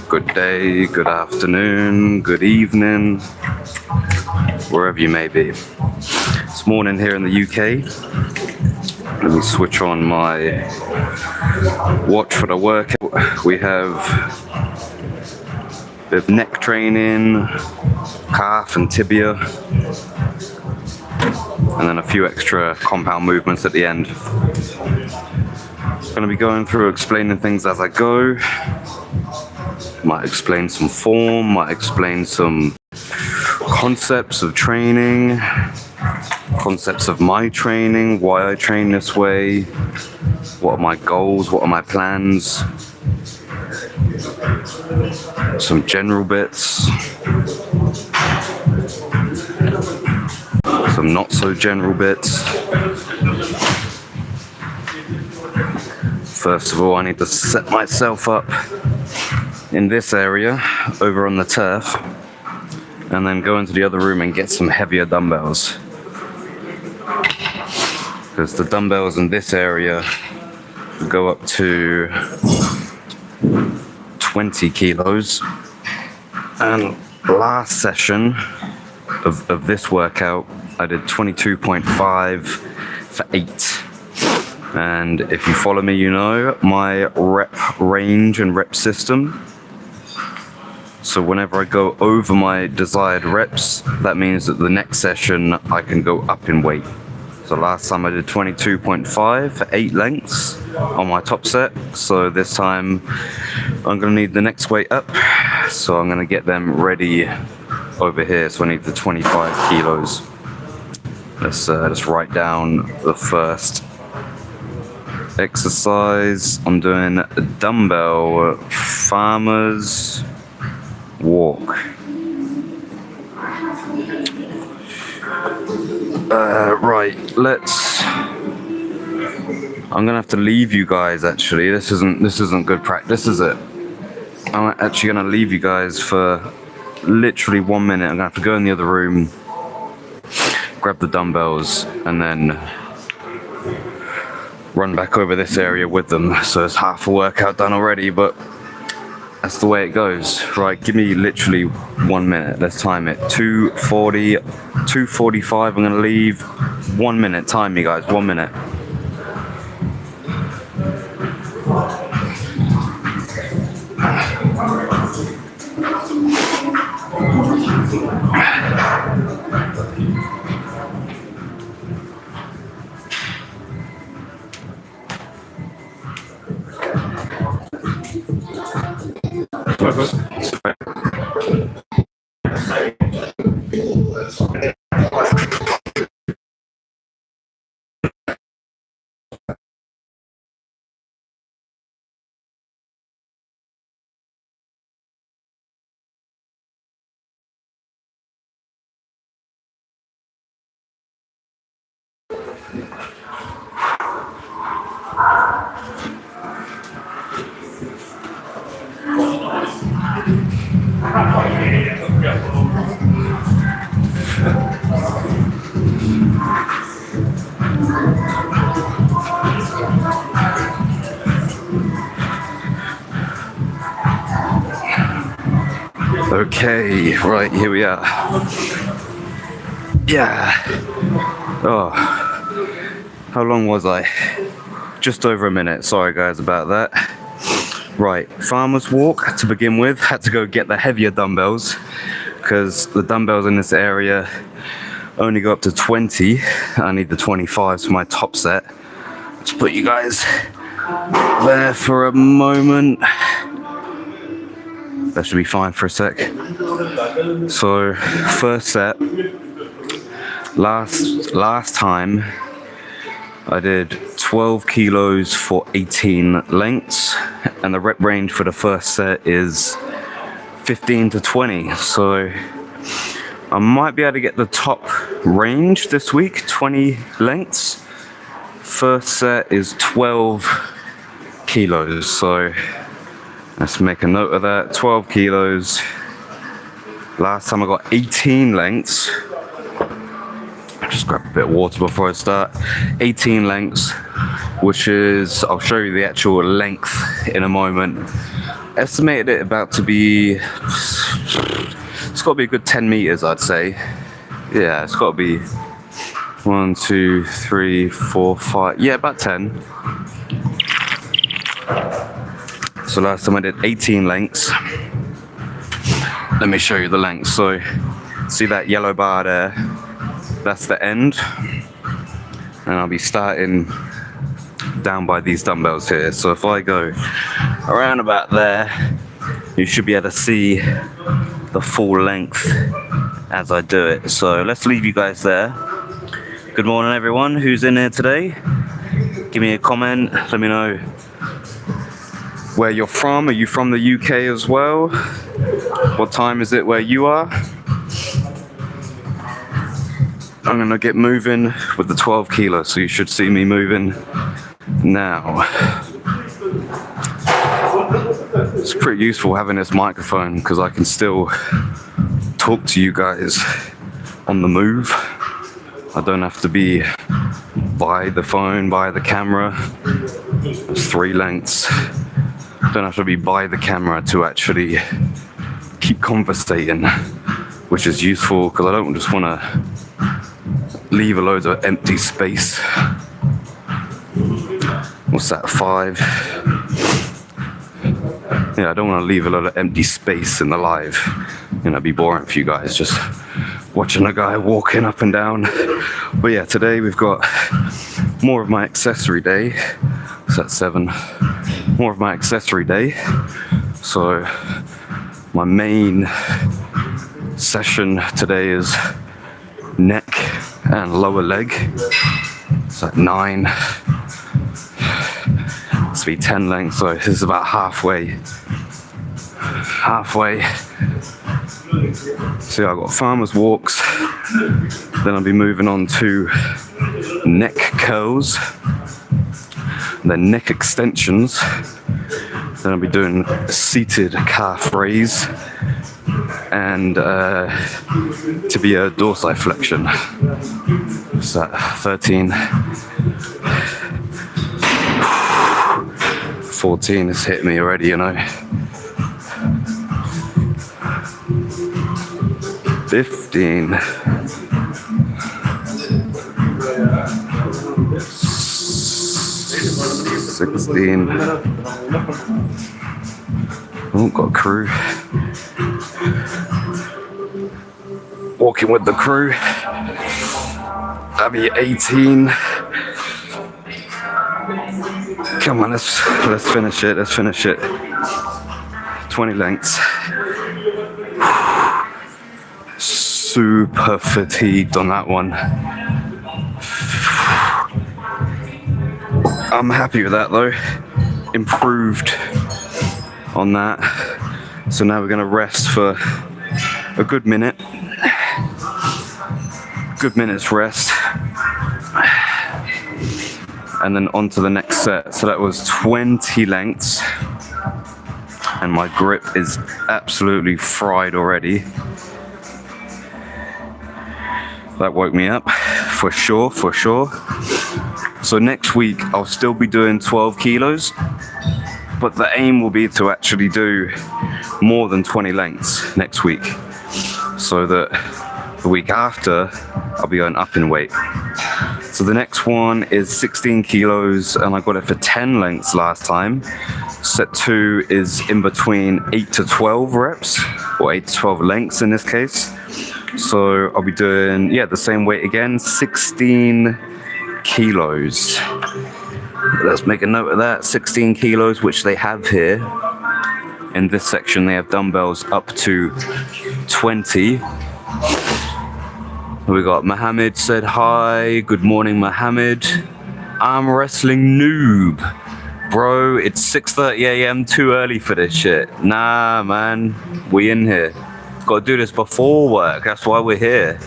Good day, good afternoon, good evening, wherever you may be. It's morning here in the UK. Let me switch on my watch for the workout. We have a bit of neck training, calf and tibia, and then a few extra compound movements at the end. I'm going to be going through explaining things as I go. Might explain some form, might explain some concepts of training, concepts of my training, why I train this way, what are my goals, what are my plans, some general bits, some not so general bits. First of all, I need to set myself up in this area over on the turf and then go into the other room and get some heavier dumbbells, because the dumbbells in this area go up to 20 kilos, and last session of this workout I did 22.5 for 8. And if you follow me, you know my rep range and rep system. So whenever I go over my desired reps, that means that the next session I can go up in weight. So last time I did 22.5 for 8 lengths on my top set. So this time I'm going to need the next weight up. So I'm going to get them ready over here. So I need the 25 kilos. Let's write down the first exercise. I'm doing a dumbbell farmer's walk. Right, I'm gonna have to leave you guys. Actually, this isn't good practice, is it? I'm actually gonna leave you guys for literally 1 minute. I'm gonna have to go in the other room, grab the dumbbells, and then run back over this area with them. So it's half a workout done already, but that's the way it goes. Right, give me literally 1 minute. Let's time it. 2:40, 2:45. I'm gonna leave. 1 minute. Time me, guys. 1 minute. Okay, right, here we are. Yeah. Oh, how long was I? Just over a minute. Sorry guys about that. Right, farmer's walk to begin with. Had to go get the heavier dumbbells because the dumbbells in this area only go up to 20. I need the 25s for my top set. Let's put you guys there for a moment. That should be fine for a sec. So first set, last time I did 12 kilos for 18 lengths, and the rep range for the first set is 15 to 20. So I might be able to get the top range this week, 20 lengths. First set is 12 kilos. So let's make a note of that. 12 kilos. Last time I got 18 lengths. Just grab a bit of water before I start. 18 lengths, which is, I'll show you the actual length in a moment. estimated it about to be, it's got to be a good 10 meters, I'd say. Yeah, it's got to be 1, 2, 3, 4, 5, yeah, about 10. So last time I did 18 lengths. Let me show you the length. So see that yellow bar there? That's the end. And I'll be starting down by these dumbbells here. So if I go around about there, you should be able to see the full length as I do it. So let's leave you guys there. Good morning everyone who's in here today. Give me a comment, let me know where you're from. Are you from the UK as well? What time is it where you are? I'm gonna get moving with the 12 kilos, so you should see me moving now. It's pretty useful having this microphone because I can still talk to you guys on the move. I don't have to be by the phone, by the camera. There's 3 lengths. I don't have to be by the camera to actually keep conversating, which is useful because I don't just want to leave a load of empty space. What's that, 5? Yeah, I don't want to leave a lot of empty space in the live. You know, it'd be boring for you guys just watching a guy walking up and down. But yeah, today we've got more of my accessory day. It's at 7. More of my accessory day. So my main session today is neck and lower leg. It's at 9. It's be 10 lengths, so this is about halfway. So yeah, I've got farmer's walks. Then I'll be moving on to neck curls. Then neck extensions. Then I'll be doing seated calf raise and tibia dorsiflexion. So 13, 14 has hit me already, you know. 15. 16. Oh, got a crew. Walking with the crew. That'll be 18. Come on, let's finish it. Let's finish it. 20 lengths. Super fatigued on that one. I'm happy with that though. Improved on that. So now we're gonna rest for a good minute. Good minute's rest. And then on to the next set. So that was 20 lengths. And my grip is absolutely fried already. That woke me up, for sure. So next week, I'll still be doing 12 kilos, but the aim will be to actually do more than 20 lengths next week, so that the week after, I'll be going up in weight. So the next one is 16 kilos, and I got it for 10 lengths last time. Set 2 is in between 8 to 12 reps, or 8 to 12 lengths in this case. So I'll be doing, the same weight again, 16 kilos. Let's make a note of that, 16 kilos, which they have here. In this section, they have dumbbells up to 20. We got Mohammed said hi. Good morning, Mohammed. I'm wrestling noob. Bro, it's 6:30 a.m. too early for this shit. Nah, man, we in here. Got to do this before work. That's why we're here.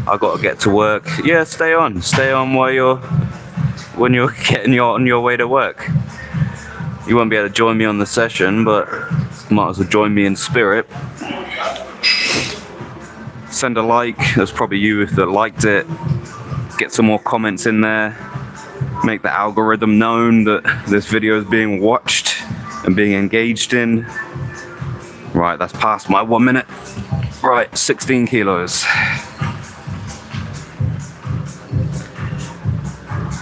I got to get to work. Yeah, stay on while when you're getting on your way to work. You won't be able to join me on the session, but might as well join me in spirit. Send a like. There's probably you that liked it. Get some more comments in there. Make the algorithm known that this video is being watched and being engaged in. Right, that's past my 1 minute. Right, 16 kilos.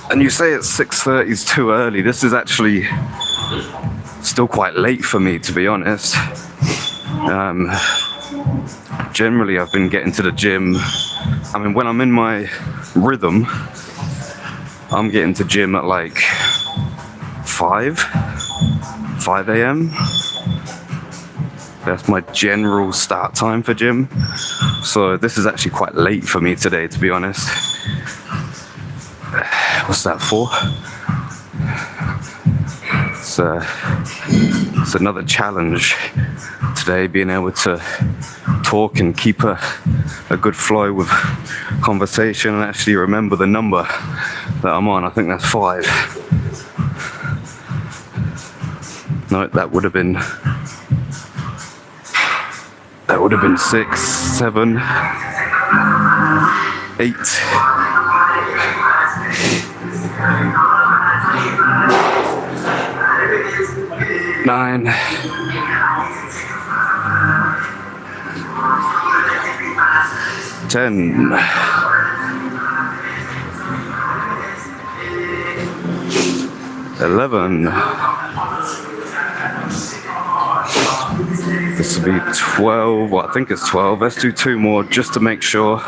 And you say it's 6:30 is too early. This is actually still quite late for me, to be honest. Generally, I've been getting to the gym. I mean, when I'm in my rhythm, I'm getting to gym at like 5 a.m. That's my general start time for gym. So this is actually quite late for me today, to be honest. What's that for? It's another challenge today, being able to talk and keep a good flow with conversation and actually remember the number that I'm on. I think that's 5. No, that would have been 6, 7, 8. 9. 10. 11. This will be 12. Well, I think it's 12. Let's do 2 more just to make sure.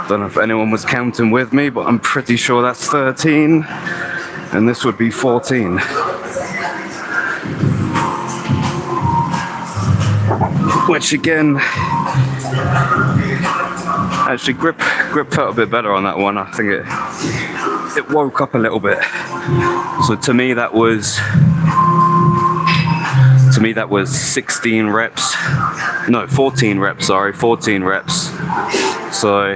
Don't know if anyone was counting with me, but I'm pretty sure that's 13. And this would be 14. Which again, actually grip felt a bit better on that one. I think it woke up a little bit. So to me that was 16 reps. No, 14 reps, sorry, 14 reps. So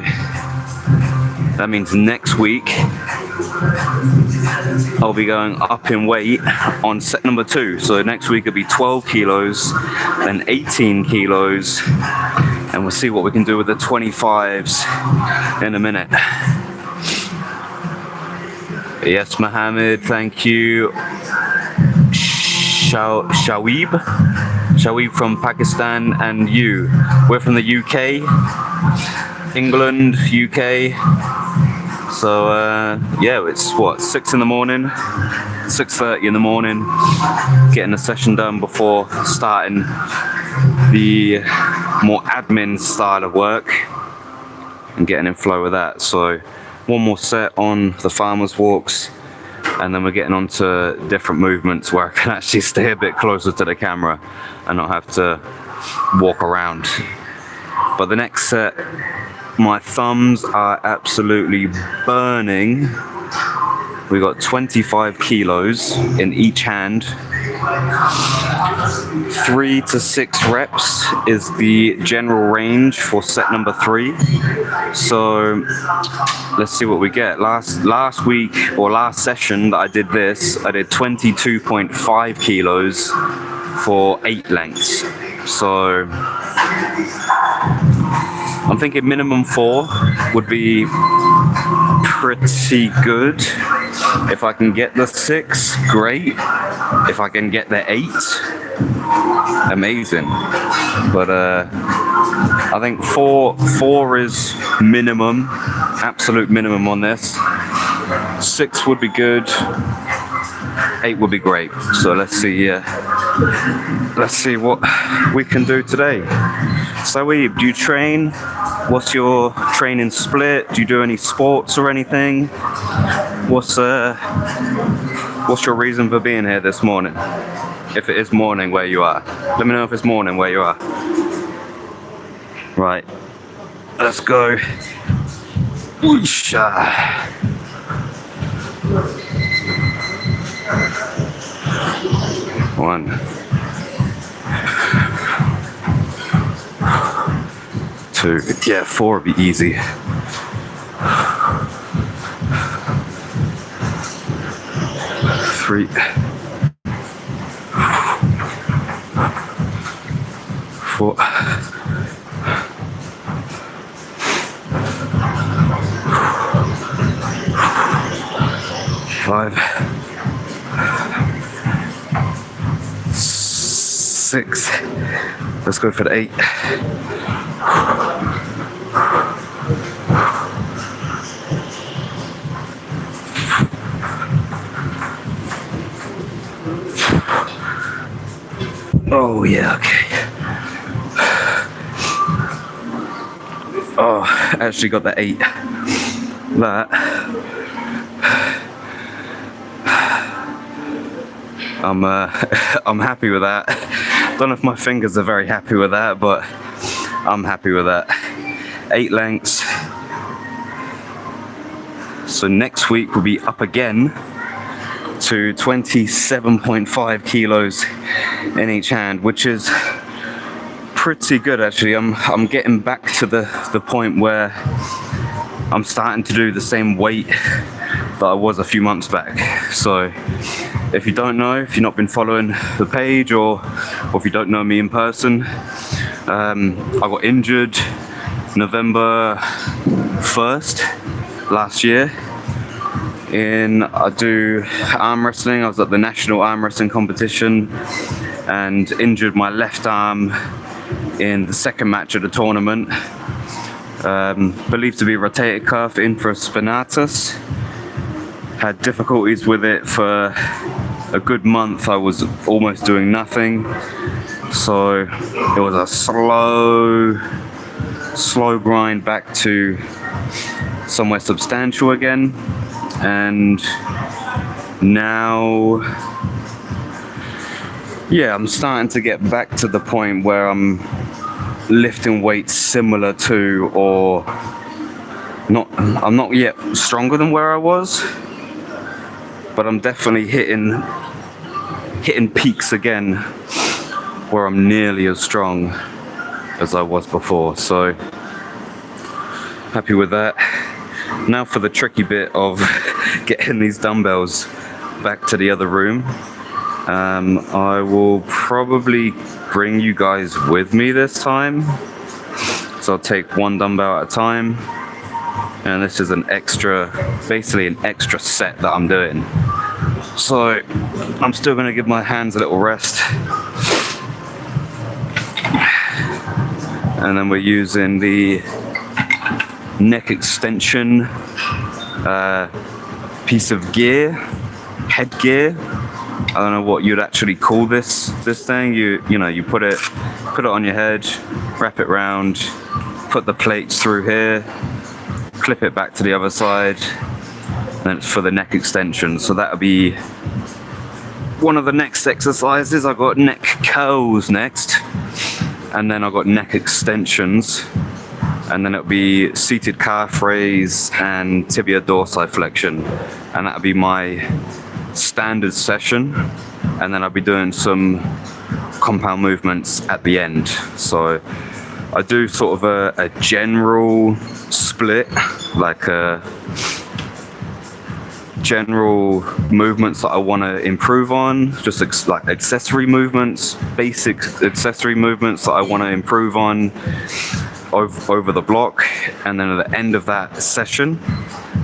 that means next week I'll be going up in weight on set number 2. So next week it'll be 12 kilos, then 18 kilos, and we'll see what we can do with the 25s in a minute. Yes, Mohammed, thank you. Shawib from Pakistan, and you. We're from the UK, England, UK. So yeah, it's what, 6 in the morning, 6:30 in the morning, getting the session done before starting the more admin style of work and getting in flow with that. So 1 more set on the farmers walks, and then we're getting on to different movements where I can actually stay a bit closer to the camera and not have to walk around. But the next set, my thumbs are absolutely burning. We got 25 kilos in each hand. 3 to 6 reps is the general range for set number 3. So let's see what we get. Last week, or last session that I did this, I did 22.5 kilos for 8 lengths. So I'm thinking minimum 4 would be pretty good. If I can get the 6, great. If I can get the 8, amazing. But I think 4 is minimum, absolute minimum on this. 6 would be good. 8 would be great. So let's see what we can do today. Saweeb, do you train? What's your training split? Do you do any sports or anything? What's your reason for being here this morning? If it is morning where you are. Let me know if it's morning where you are. Right. Let's go. Whoosha. One. 2. Yeah, 4 would be easy. 3. 4. 5. 6. Let's go for the 8. Oh yeah, okay. Oh, actually got the 8. That. I'm happy with that. Don't know if my fingers are very happy with that, but I'm happy with that. 8 lengths. So next week we'll be up again to 27.5 kilos in each hand, which is pretty good actually. I'm getting back to the point where I'm starting to do the same weight that I was a few months back. So if you don't know, if you've not been following the page, or if you don't know me in person, I got injured November 1st last year. I do arm wrestling. I was at the national arm wrestling competition and injured my left arm in the second match of the tournament. Believed to be rotator cuff infraspinatus. Had difficulties with it for a good month. I was almost doing nothing. So it was a slow grind back to somewhere substantial again. And now, yeah, I'm starting to get back to the point where I'm lifting weights similar to, or not, I'm not yet stronger than where I was, but I'm definitely hitting peaks again where I'm nearly as strong as I was before. So happy with that. Now for the tricky bit of getting these dumbbells back to the other room. I will probably bring you guys with me this time. So I'll take one dumbbell at a time. And this is basically an extra set that I'm doing. So I'm still gonna give my hands a little rest. And then we're using the neck extension piece of gear, headgear. I don't know what you'd actually call this thing. You put it on your head, wrap it round, put the plates through here, clip it back to the other side, and it's for the neck extension. So that'll be one of the next exercises. I've got neck curls next, and then I've got neck extensions, and then it'll be seated calf raise and tibia dorsiflexion, and that'll be my standard session. And then I'll be doing some compound movements at the end. So I do sort of a general split, like general movements that I want to improve on, just like accessory movements, basic accessory movements that I want to improve on over the block. And then at the end of that session,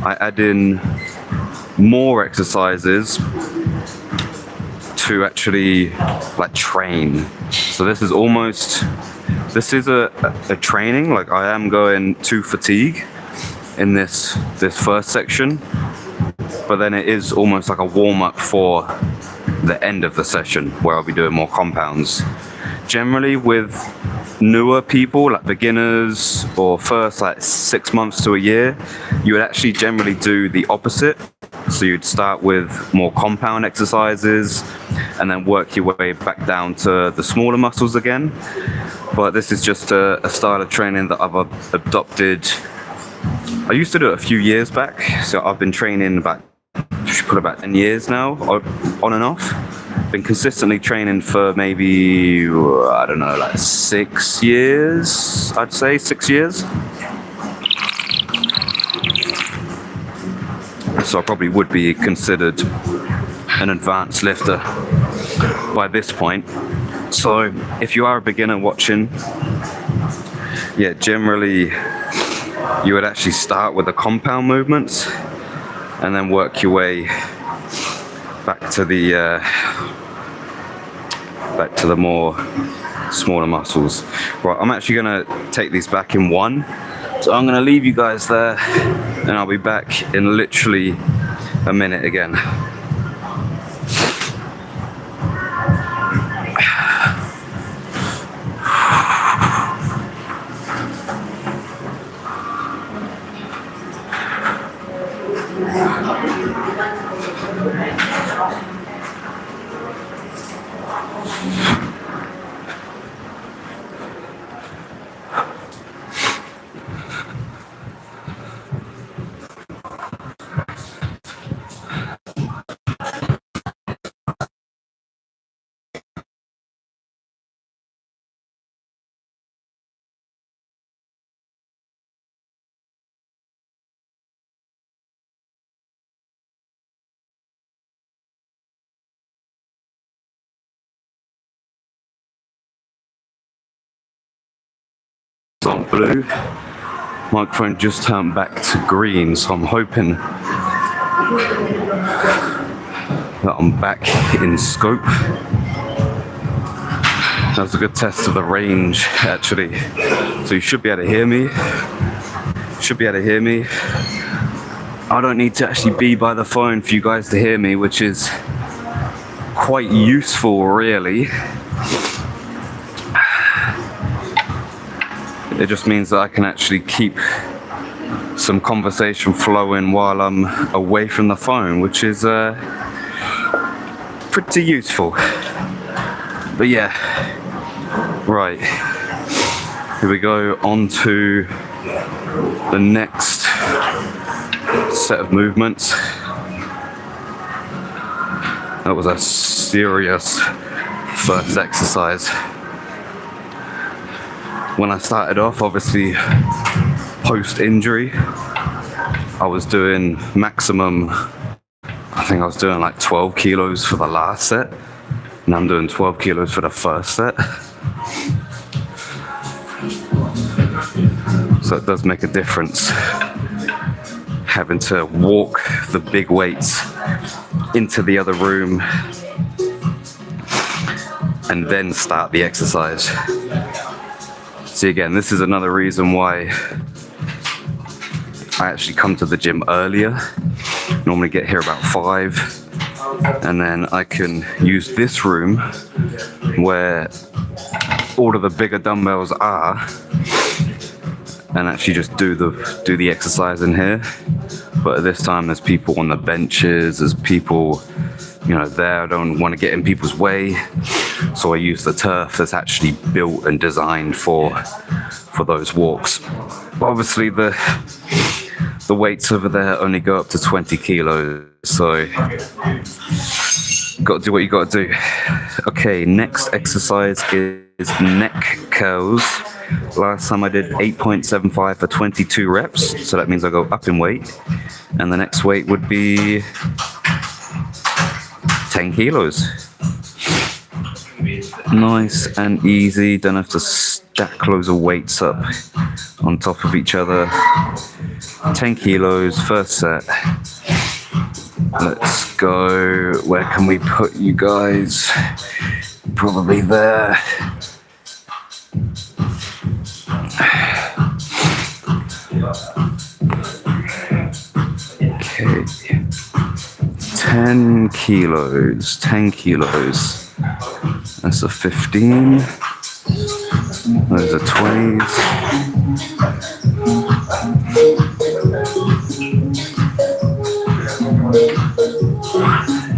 I add in more exercises to actually like train. So this is a training. Like I am going to fatigue in this first section, but then it is almost like a warm-up for the end of the session where I'll be doing more compounds. Generally with newer people, like beginners or first like 6 months to a year, you would actually generally do the opposite. So you'd start with more compound exercises and then work your way back down to the smaller muscles again. But this is just a style of training that I've adopted. I used to do it a few years back, so I've been training about 10 years now, on and off. Been consistently training for maybe, I don't know, like 6 years, I'd say 6 years. So I probably would be considered an advanced lifter by this point. So if you are a beginner watching, yeah, generally you would actually start with the compound movements and then work your way back to the back to the more smaller muscles. Right, I'm actually gonna take these back in one. So I'm gonna leave you guys there and I'll be back in literally a minute again. On blue, microphone just turned back to green, so I'm hoping that I'm back in scope. That was a good test of the range, actually. So you should be able to hear me. I don't need to actually be by the phone for you guys to hear me, which is quite useful, really. It just means that I can actually keep some conversation flowing while I'm away from the phone, which is pretty useful. But yeah, right. Here we go on to the next set of movements. That was a serious first exercise. When I started off, obviously post-injury, I was doing maximum, I think I was doing like 12 kilos for the last set, and I'm doing 12 kilos for the first set. So it does make a difference having to walk the big weights into the other room and then start the exercise. See, again, this is another reason why I actually come to the gym earlier. Normally get here about 5, and then I can use this room where all of the bigger dumbbells are, and actually just do the exercise in here. But at this time, there's people on the benches, there's people, you know, there. I don't want to get in people's way, so I use the turf that's actually built and designed for those walks. But obviously, the weights over there only go up to 20 kilos, so got to do what you got to do. Okay, next exercise is neck curls. Last time I did 8.75 for 22 reps, so that means I go up in weight, and the next weight would be 10 kilos. Nice and easy, don't have to stack loads of weights up on top of each other. 10 kilos, first set. Let's go. Where can we put you guys? Probably there. Okay. 10 kilos. That's a 15. Those are 20s.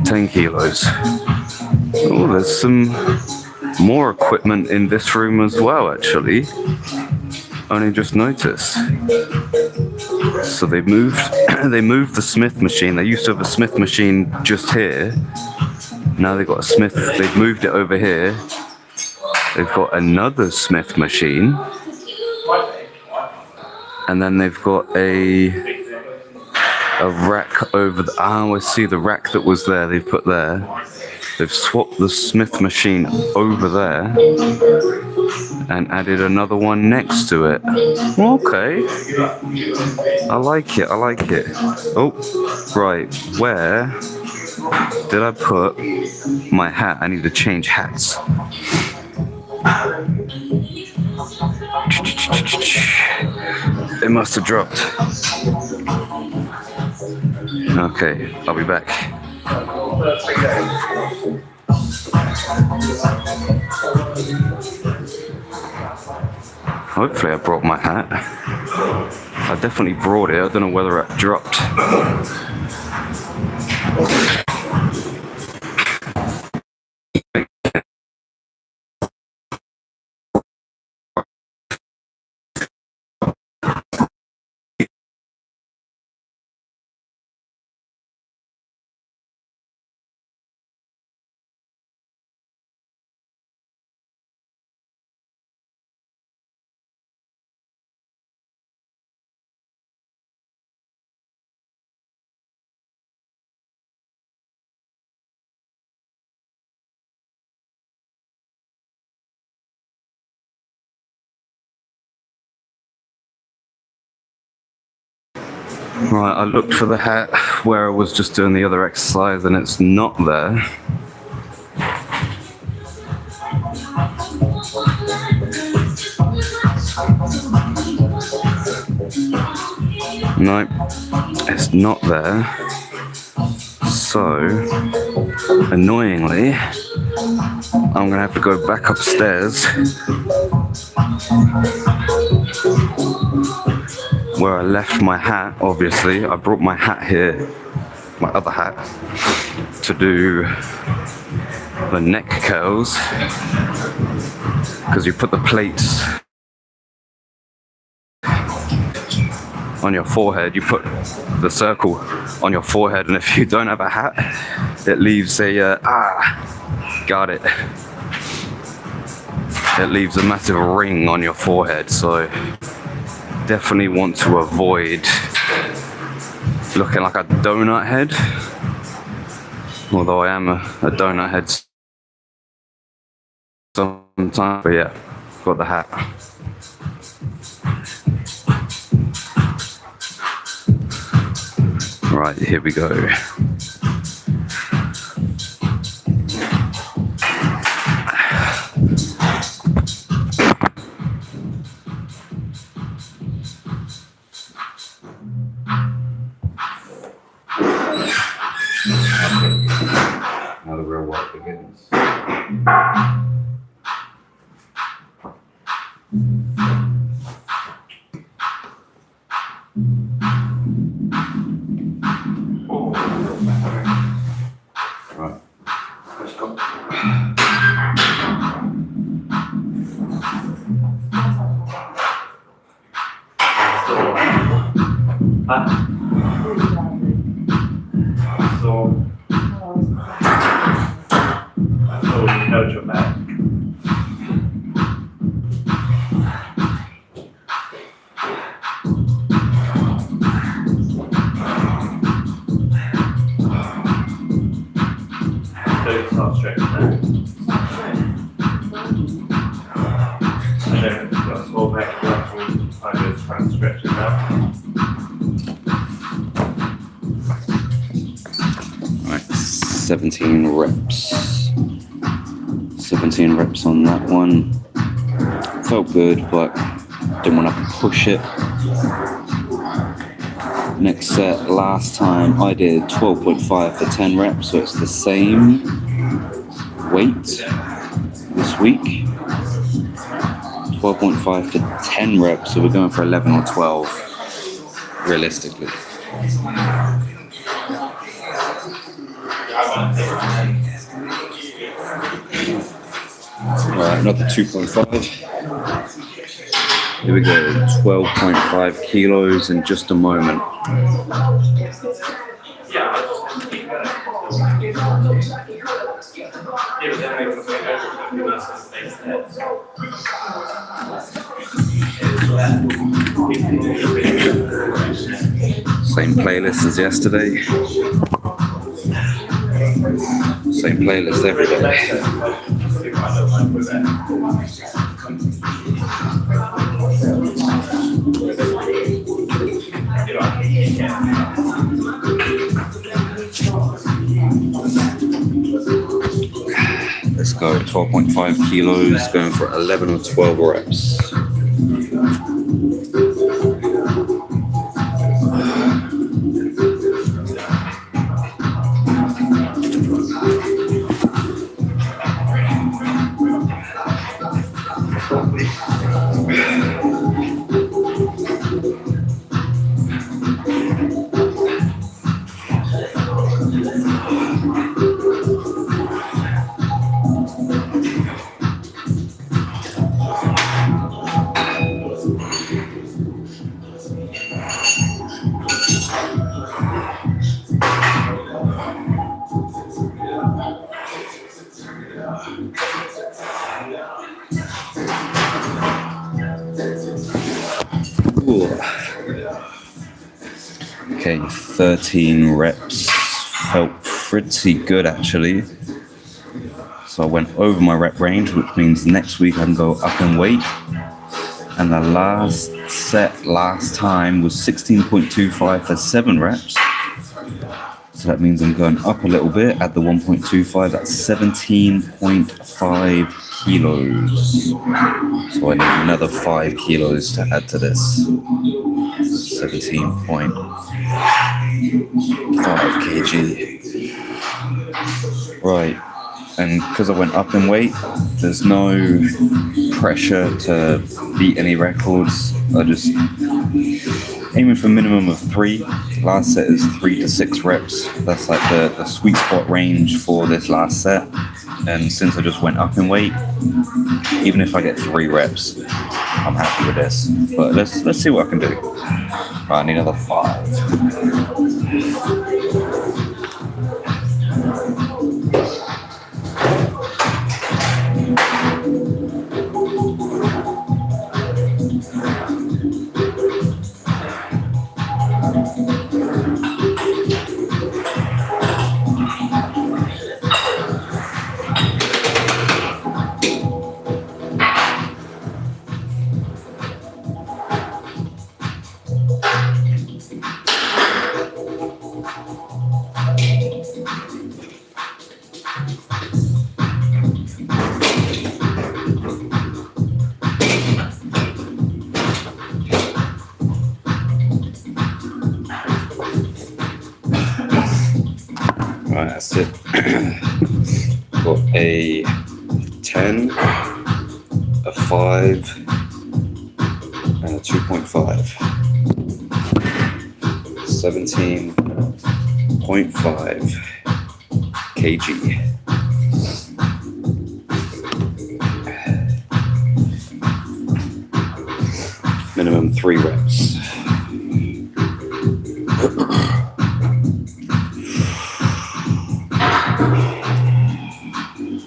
10 kilos. Oh, there's some more equipment in this room as well, actually. Only just noticed. So they moved the Smith machine. They used to have a Smith machine just here. Now they've got a Smith, they've moved it over here. They've got another Smith machine. And then they've got a rack over the, I see the rack that was there, they've put there. They've swapped the Smith machine over there and added another one next to it. Okay. I like it. Oh, right. Where Did I put my hat? I need to change hats. It must have dropped. Okay, I'll be back. Hopefully I brought my hat. I definitely brought it. I don't know whether it dropped. Right, I looked for the hat where I was just doing the other exercise and it's not there. Nope, it's not there. So, annoyingly, I'm gonna have to go back upstairs where I left my hat. Obviously, I brought my hat here, my other hat, to do the neck curls, because you put the plates on your forehead, you put the circle on your forehead, and if you don't have a hat, it leaves a got it. It leaves a massive ring on your forehead, so definitely want to avoid looking like a donut head. Although I am a donut head sometimes, but yeah, got the hat. Right, here we go. Now the real work begins. Right, let's go. You know your back. So you start stretching that. And then just roll back and I just try and stretch it out. Right, 17 reps. 17 reps on that one. Felt good, but didn't want to push it. Next set, last time I did 12.5 for 10 reps, so it's the same weight this week. 12.5 for 10 reps, so we're going for 11 or 12 realistically. Right, another 2.5. Here we go, 12.5 kilos in just a moment. Same playlist as yesterday. Same playlist every day. go. 12.5 kilos, going for 11 or 12 reps. Ooh. Okay, 13 reps. Felt pretty good actually. So I went over my rep range, which means next week I can go up in weight. And the last set last time was 16.25 for 7 reps. So that means I'm going up a little bit at the 1.25, that's 17.5 kilos. So I need another 5 kilos to add to this. 17.5 kg. Right. And because I went up in weight, there's no pressure to beat any records. I just aiming for a minimum of 3. Last set is 3 to 6 reps. That's like the sweet spot range for this last set. And since I just went up in weight, even if I get 3 reps, I'm happy with this. But let's see what I can do. Right, I need another 5. Right, that's it. Got a 10, a 5, and a 2.5. 17.5 kg. Minimum 3 reps.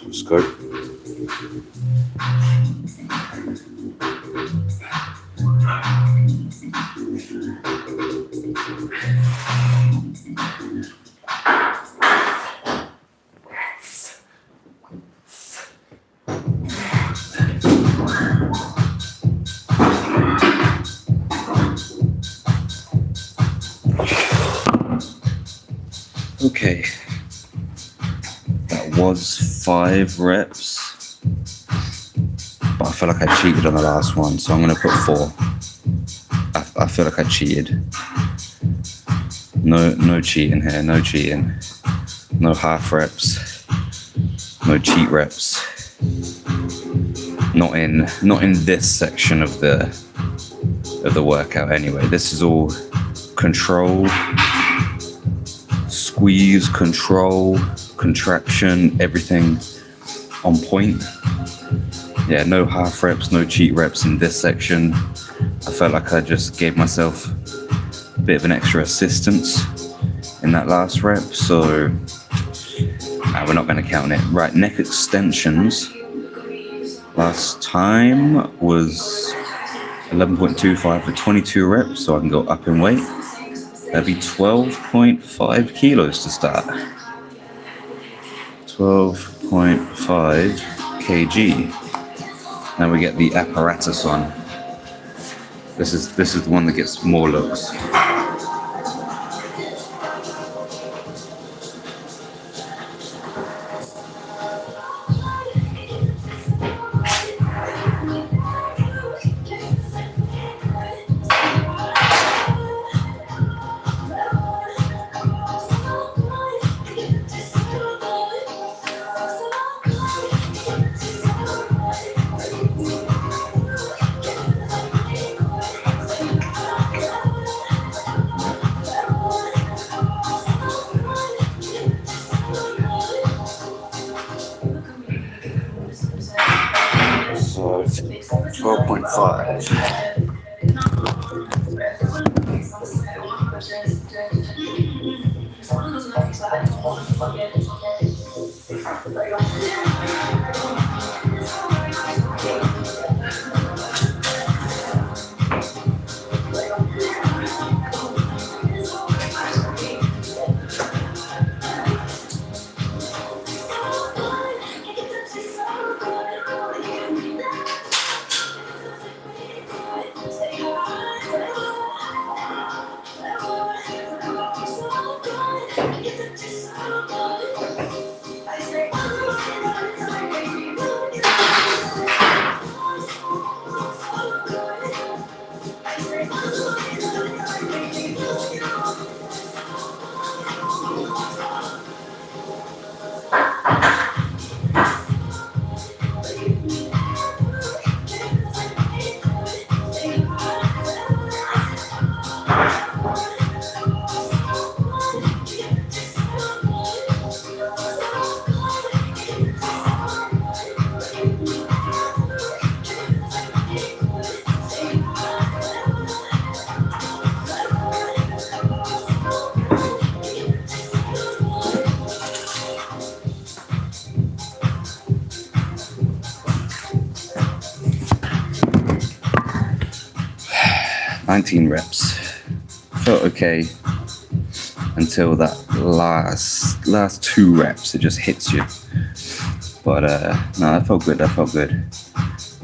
Let's go. Okay, that was 5 reps, but I feel like I cheated on the last one, so I'm going to put 4. I feel like I cheated. No cheating here, no cheating. No half reps, no cheat reps. Not in this section of the workout anyway. This is all control. Squeeze, control, contraction, everything on point. Yeah, no half reps, no cheat reps in this section. I felt like I just gave myself a bit of an extra assistance in that last rep, so we're not going to count it. Right, neck extensions. Last time was 11.25 for 22 reps, so I can go up in weight. That'd be 12.5 kilos to start. 12.5 kg. Now we get the apparatus on. This is the one that gets more looks. So 12.5. "19 reps. Felt okay until that last 2 reps. It just hits you. But no, that felt good. That felt good.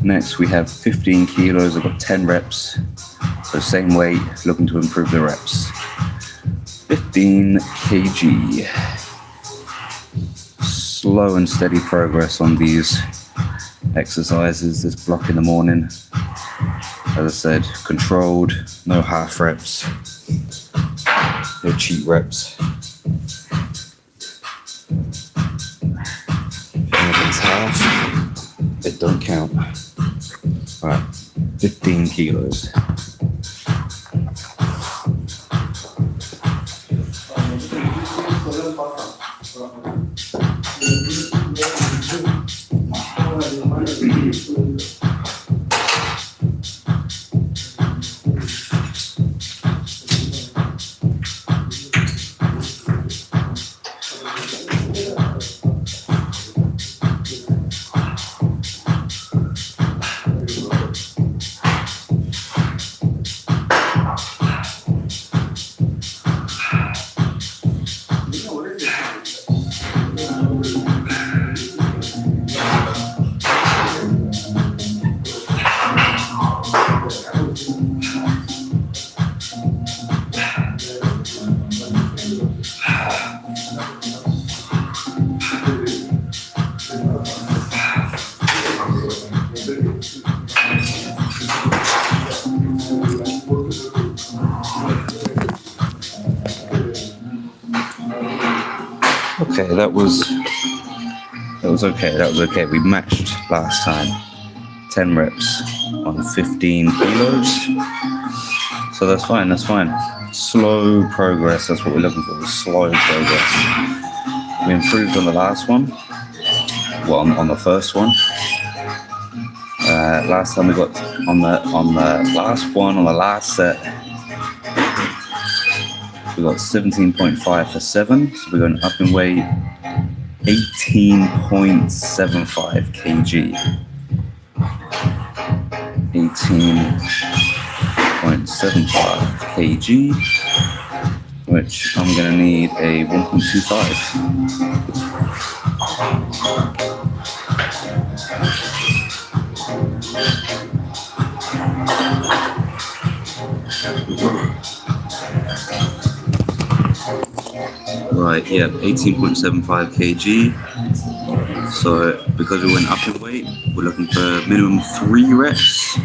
Next, we have 15 kilos. I've got 10 reps. So same weight, looking to improve the reps. 15 kg. Slow and steady progress on these exercises. This block in the morning. As I said, controlled, no half reps, no cheat reps. If anything's half, it don't count. All right, 15 kilos. Okay, that was okay. That was okay. We matched last time. 10 reps on 15 kilos. So that's fine. That's fine. Slow progress. That's what we're looking for. Slow progress. We improved on the last one. Well, on the first one. Last time we got on the last one, on the last set, we got 17.5 for 7, so we're going up in weight 18.75 kg. 18.75 kg, which I'm going to need a 1.25. Right, yeah, 18.75 kg. So because we went up in weight, we're looking for minimum 3 reps,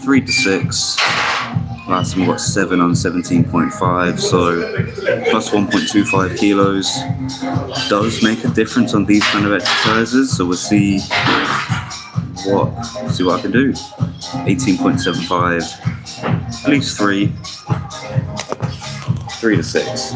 3 to 6. Last time we got 7 on 17.5, so plus 1.25 kilos does make a difference on these kind of exercises. So we'll see what I can do. 18.75, at least 3 to 6.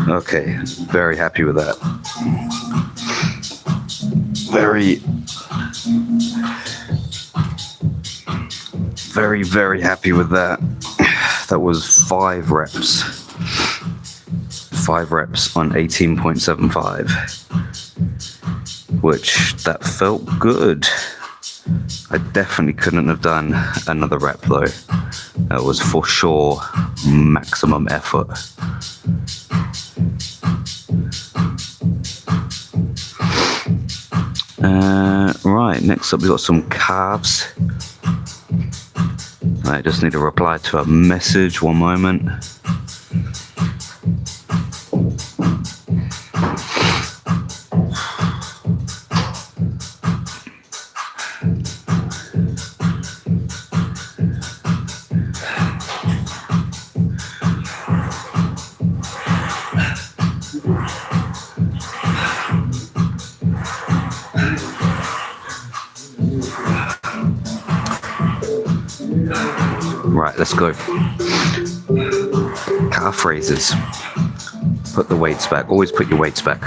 Okay, very happy with that. Very happy with that. That was 5 reps. 5 reps on 18.75, which that felt good. I definitely couldn't have done another rep though. That was for sure maximum effort. Right, next up we got some calves. I just need to reply to a message, one moment. Right, let's go. Calf raises. Put the weights back. Always put your weights back.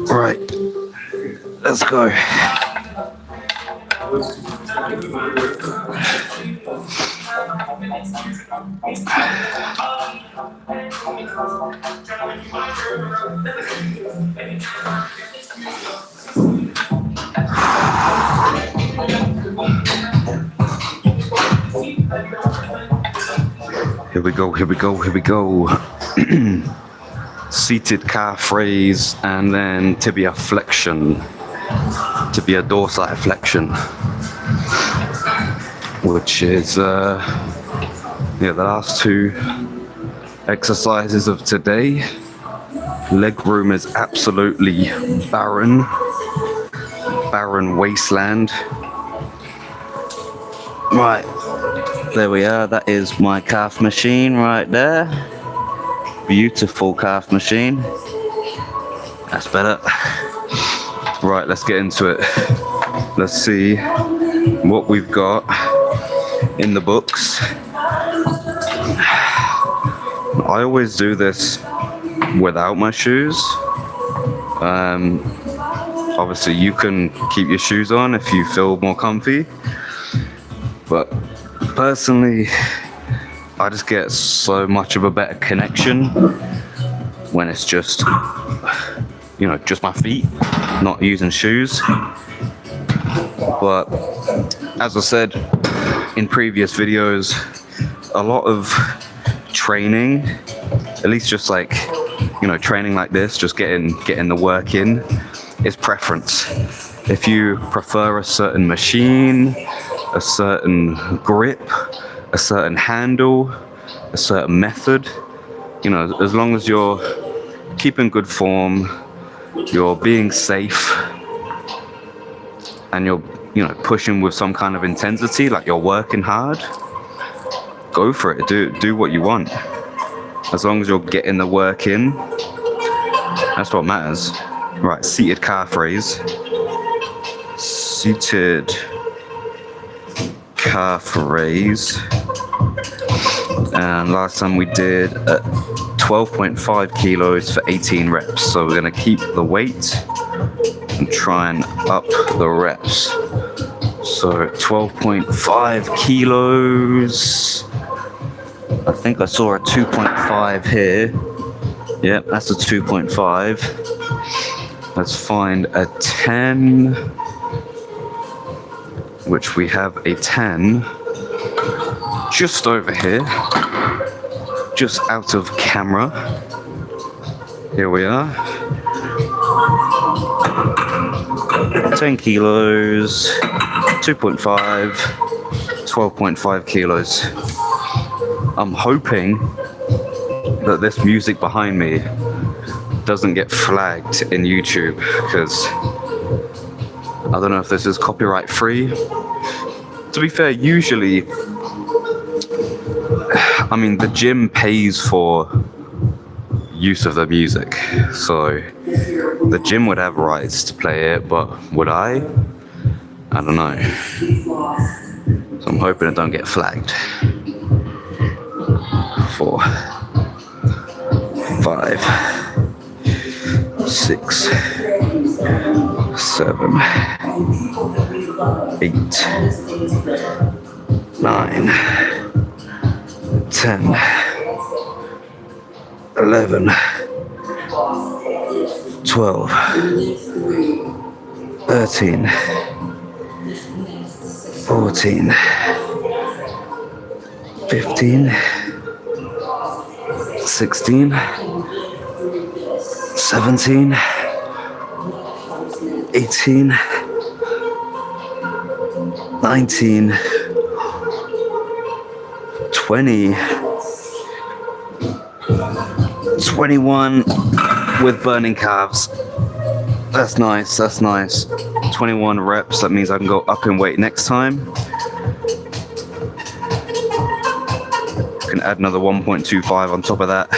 Right, let's go. Here we go. Seated calf raise and then tibia flexion, tibia dorsi flexion, which is the last 2 exercises of today. Leg room is absolutely barren wasteland. Right, there we are. That is my calf machine right there. Beautiful calf machine. That's better. Right, let's get into it. Let's see what we've got in the books. I always do this without my shoes. Obviously you can keep your shoes on if you feel more comfy, but personally I just get so much of a better connection when it's just just my feet, not using shoes. But as I said in previous videos, a lot of training, at least just like training like this, just getting the work in, is preference. If you prefer a certain machine, a certain grip, a certain handle, a certain method, as long as you're keeping good form, you're being safe, and you're pushing with some kind of intensity, like you're working hard, go for it. Do what you want. As long as you're getting the work in, that's what matters. Right, seated calf raise. Seated calf raise. And last time we did 12.5 kilos for 18 reps. So we're gonna keep the weight and try and up the reps. So 12.5 kilos. I think I saw a 2.5 here. Yep, that's a 2.5. Let's find a 10, which we have a 10 just over here, just out of camera. Here we are. 10 kilos, 2.5, 12.5 kilos. I'm hoping that this music behind me doesn't get flagged in YouTube, because I don't know if this is copyright free. To be fair, usually, I mean, the gym pays for use of the music, so the gym would have rights to play it, but would I? I don't know. So I'm hoping it don't get flagged. 4, 5, 6, 7, 8, 9, 10, 11, 12, 13, 14, 15, 16, 17, 18, 19, 20, 21 with burning calves. That's nice, that's nice. 21 reps, that means I can go up in weight next time. Can add another 1.25 on top of that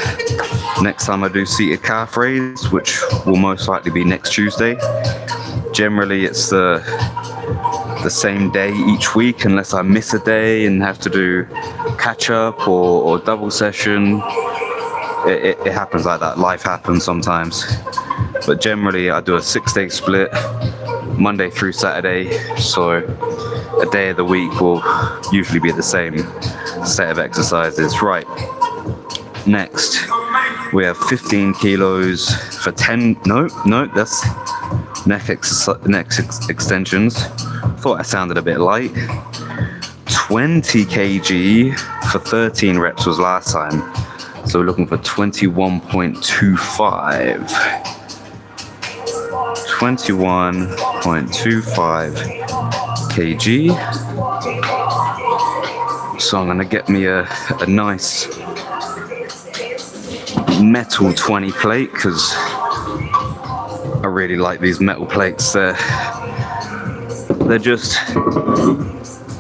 next time I do seated calf raise, which will most likely be next Tuesday. Generally it's the same day each week, unless I miss a day and have to do catch up or double session. It happens like that. Life happens sometimes, but generally I do a 6-day split, Monday through Saturday, so a day of the week will usually be the same set of exercises. Right, next we have 15 kilos for 10, no, that's neck extensions. Thought I sounded a bit light. 20 kg for 13 reps was last time, so we're looking for 21.25. 21.25 kg. So I'm gonna get me a nice metal 20 plate, because I really like these metal plates. They're just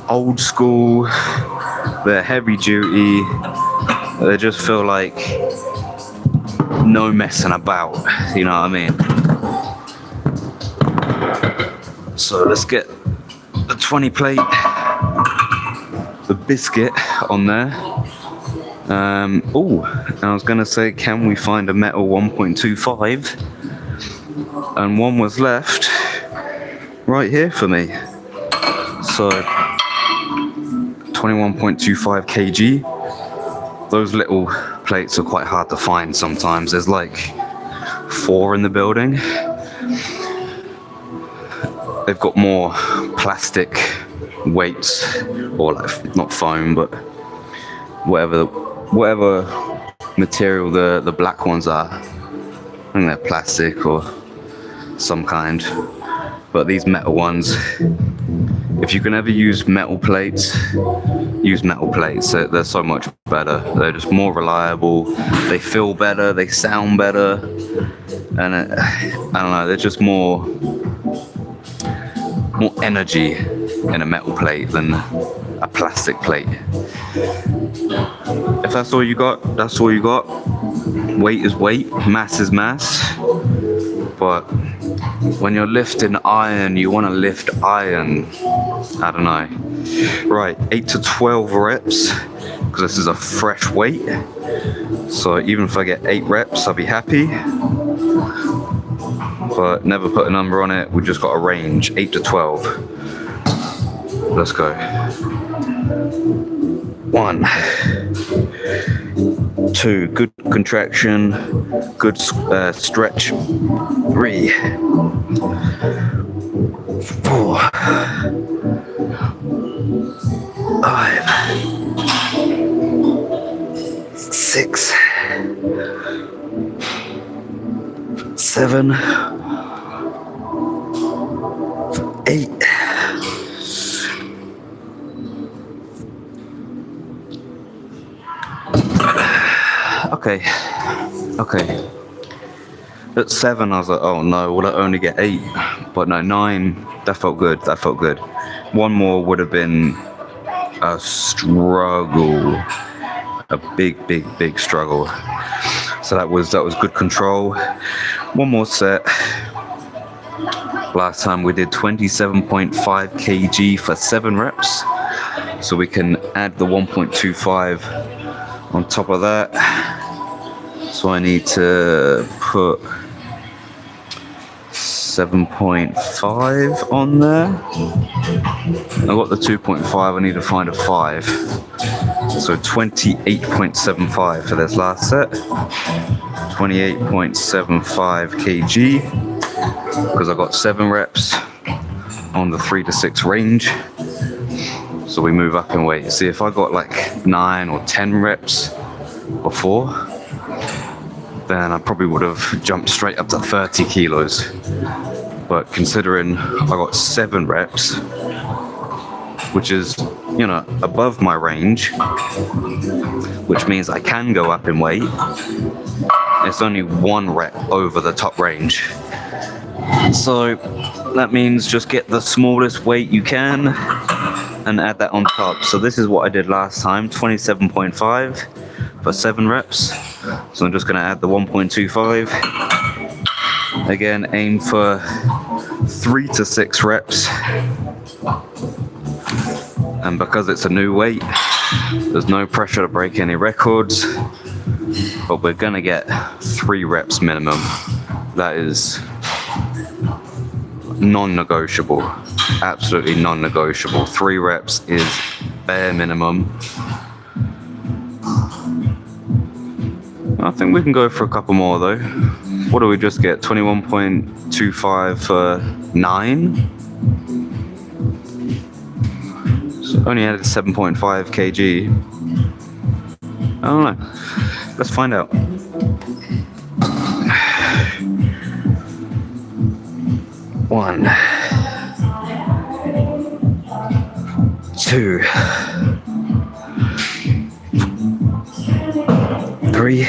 old school, they're heavy duty, they just feel like no messing about, you know what I mean? So let's get the 20 plate, the biscuit on there. Oh, I was gonna say, can we find a metal 1.25? And one was left right here for me. So 21.25 kg. Those little plates are quite hard to find sometimes. There's like 4 in the building. They've got more plastic weights, or like not foam, but whatever material the black ones are. I think they're plastic or some kind. But these metal ones, if you can ever use metal plates, use metal plates. They're so much better. They're just more reliable. They feel better. They sound better. And I don't know, they're just more energy in a metal plate than a plastic plate. If that's all you got, that's all you got. Weight is weight, mass is mass. But when you're lifting iron, you want to lift iron. I don't know. Right, 8 to 12 reps, because this is a fresh weight. So even if I get 8 reps, I'll be happy. But never put a number on it. We just got a range, 8 to 12. Let's go. 1, 2, good contraction, good stretch. 3, 4, 5, 6, 7, 8. Okay. At 7, I was like, oh no, will I only get 8? But no, 9, that felt good. One more would have been a struggle. A big struggle. So that was good control. One more set. Last time we did 27.5 kg for 7 reps. So we can add the 1.25 on top of that. So I need to put 7.5 on there. I got the 2.5, I need to find a 5. So 28.75 for this last set. 28.75 kg. Because I got 7 reps on the 3 to 6 range. So we move up in weight. See, if I got like 9 or 10 reps before, then I probably would have jumped straight up to 30 kilos. But considering I got 7 reps, which is, you know, above my range, which means I can go up in weight. It's only 1 rep over the top range. So that means just get the smallest weight you can and add that on top. So this is what I did last time, 27.5 for 7 reps. So I'm just going to add the 1.25. Again, aim for 3 to 6 reps. And because it's a new weight, there's no pressure to break any records. But we're going to get 3 reps minimum. That is non-negotiable. Absolutely non-negotiable. 3 reps is bare minimum. I think we can go for a couple more though. What do we just get? 21.25 for 9. So only added 7.5 kg. I don't know. Let's find out. One, 2, 3,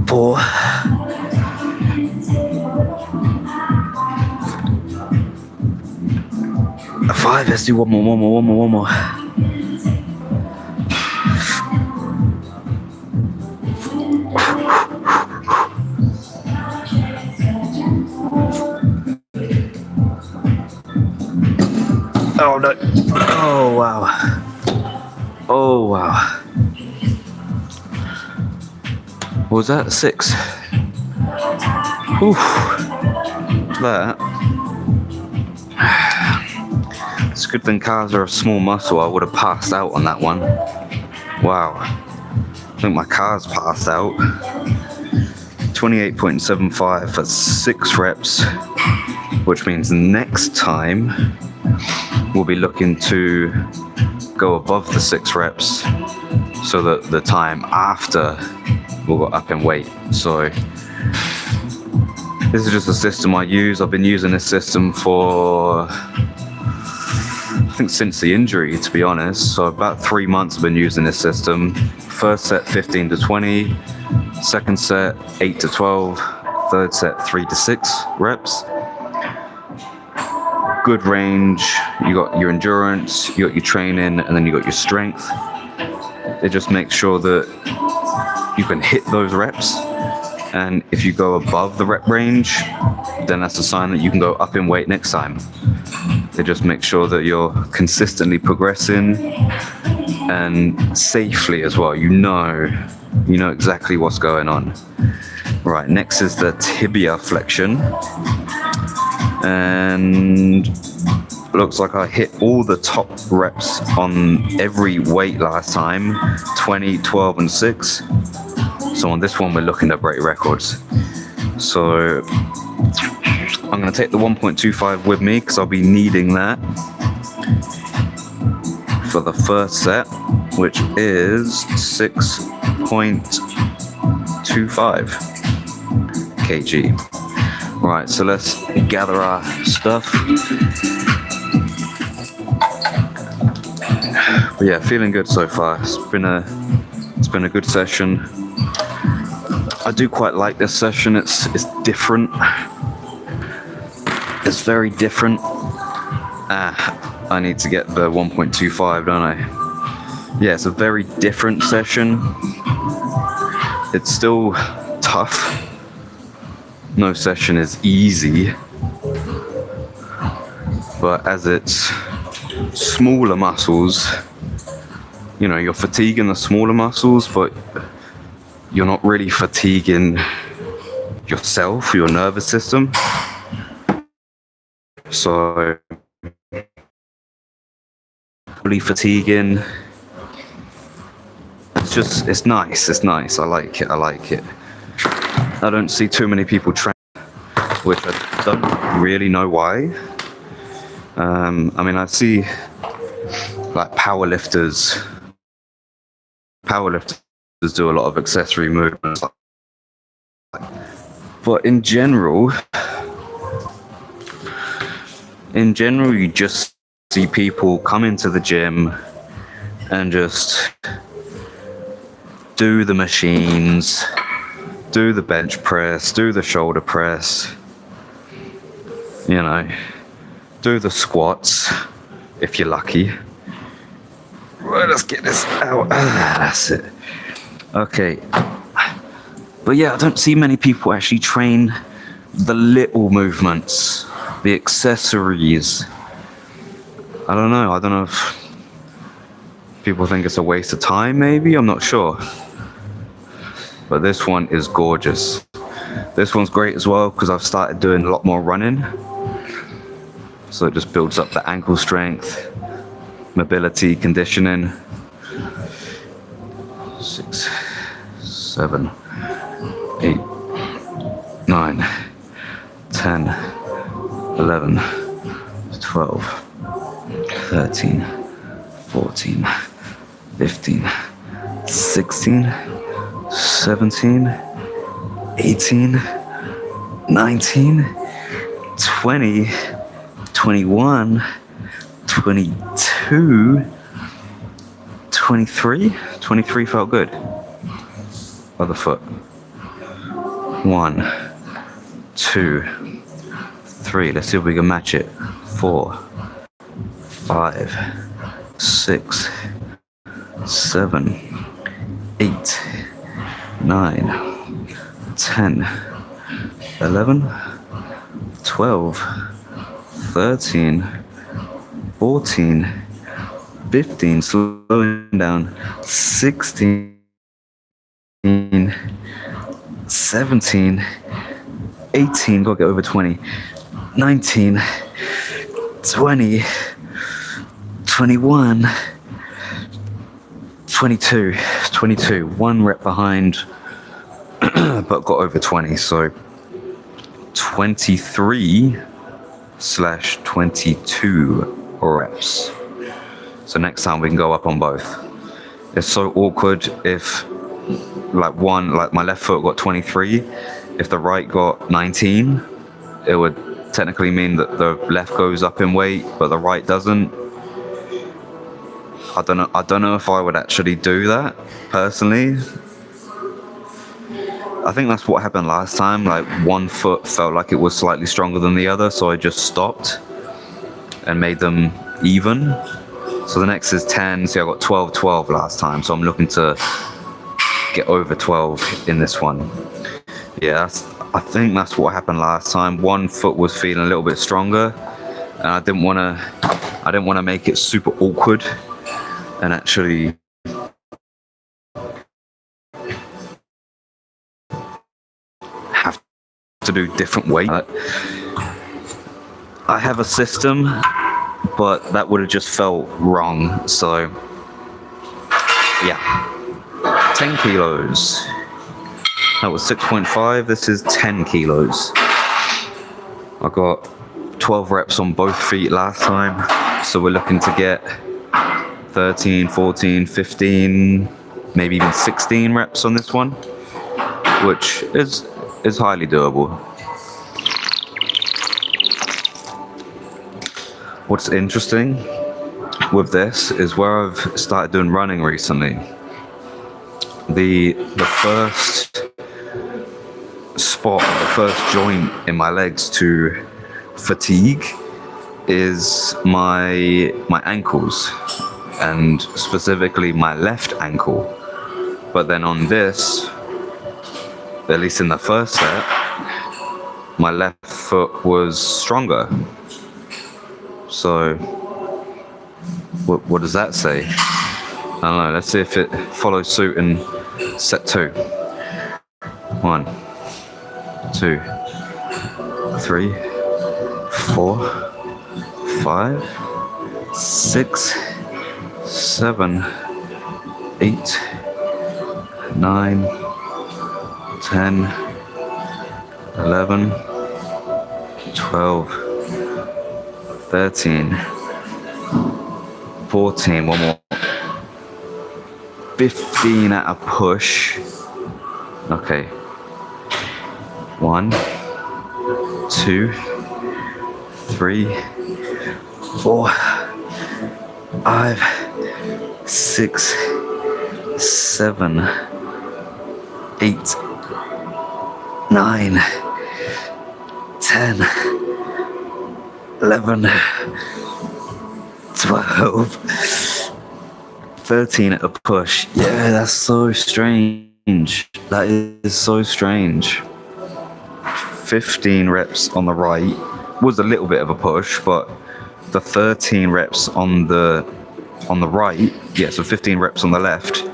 4, 5. Let's do one more. Oh no. Oh wow. What was that? 6. Oof. That. It's a good thing calves are a small muscle. I would have passed out on that one. Wow. I think my calves passed out. 28.75 for 6 reps, which means next time we'll be looking to go above the 6 reps so that the time after we'll go up in weight. So this is just a system I use. I've been using this system for, I think, since the injury, to be honest. So about 3 months I've been using this system. First set 15 to 20, second set 8 to 12, third set 3 to 6 reps. Good range, you got your endurance, you got your training, and then you got your strength. It just makes sure that you can hit those reps, and if you go above the rep range, then that's a sign that you can go up in weight next time. They just make sure that you're consistently progressing and safely as well. You know exactly what's going on. Right, next is the tibia flexion. And looks like I hit all the top reps on every weight last time, 20, 12, and 6. So on this one, we're looking at break records. So I'm going to take the 1.25 with me because I'll be needing that for the first set, which is 6.25 kg. Right, so let's gather our stuff. But yeah, feeling good so far. It's been a good session. I do quite like this session. It's different. It's very different. I need to get the 1.25, don't I? Yeah, it's a very different session. It's still tough. No session is easy. But as it's smaller muscles, you're fatiguing the smaller muscles, but you're not really fatiguing yourself, your nervous system. So, really fatiguing. It's nice. I like it. I don't see too many people train, which I don't really know why. I mean, I see like powerlifters do a lot of accessory movements, but in general you just see people come into the gym and just do the machines, do the bench press, do the shoulder press, do the squats if you're lucky. Right, let's get this out. That's it. Okay. But yeah, I don't see many people actually train the little movements, the accessories. I don't know if people think it's a waste of time, maybe. I'm not sure. But this one is gorgeous. This one's great as well because I've started doing a lot more running. So it just builds up the ankle strength, mobility, conditioning. 6, 7, 8, 9, 10, 11, 12, 13, 14, 15, 16, 17, 18, 19, 20, 21, 22, 23. 23 felt good. Other foot. 1, 2, 3. Let's see if we can match it. 4, 5, 6, 7, 8, 9, 10, 11, 12, 13, 14, 15, slowing down, 16, 17, 18, gotta get over 20, 19, 20, 21, 22, 1 rep behind, but got over 20, so 23/22 reps. So next time we can go up on both. It's so awkward if like my left foot got 23, if the right got 19, it would technically mean that the left goes up in weight, but the right doesn't. I don't know if I would actually do that personally. I think that's what happened last time. Like one foot felt like it was slightly stronger than the other, so I just stopped and made them even. So the next is 10. See, I got 12 last time, so I'm looking to get over 12 in this one. Yeah, I think that's what happened last time. One foot was feeling a little bit stronger, and I didn't want to make it super awkward and actually have to do different weight. I have a system, but that would have just felt wrong. So yeah, 10 kilos. That was 6.5. This is 10 kilos. I got 12 reps on both feet last time, so we're looking to get 13, 14, 15, maybe even 16 reps on this one, which is highly doable. What's interesting with this is where I've started doing running recently. The first spot, the first joint in my legs to fatigue is my ankles, and specifically my left ankle. But then on this, at least in the first set, my left foot was stronger. So what does that say? I don't know. Let's see if it follows suit in set 2. 1, 2, 3, 4, 5, 6, 7, 8, 9, 10, 11, 12, 13, 14, one more, 15 at a push. Okay. 1, 2, 3, 4, 5, 6, 7, 8, 9, 10, 11, 12, 13 at a push. Yeah, that's so strange. That is so strange. 15 reps on the right was a little bit of a push, but the 13 reps on the right, yeah, so 15 reps on the left,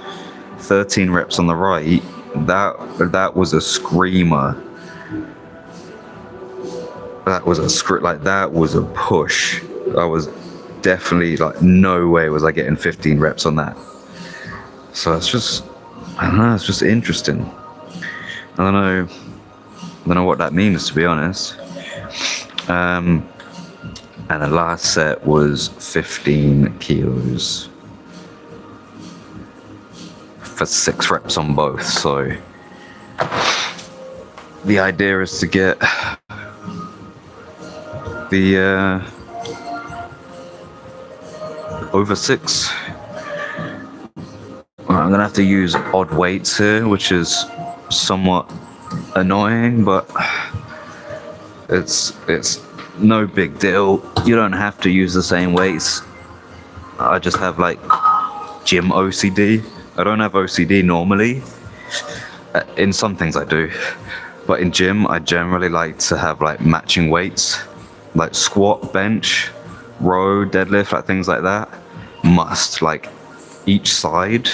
13 reps on the right, that was a screamer. That was that was a push. I was definitely like, no way was I getting 15 reps on that. So it's just, I don't know, it's just interesting. I don't know what that means, to be honest. And the last set was 15 kilos for 6 reps on both. So the idea is to get the over 6. I'm gonna have to use odd weights here, which is somewhat annoying, but it's no big deal. You don't have to use the same weights. I just have like gym OCD. I don't have OCD normally. In some things I do, but in gym I generally like to have like matching weights, like squat, bench, row, deadlift, like things like that. Must, like, each side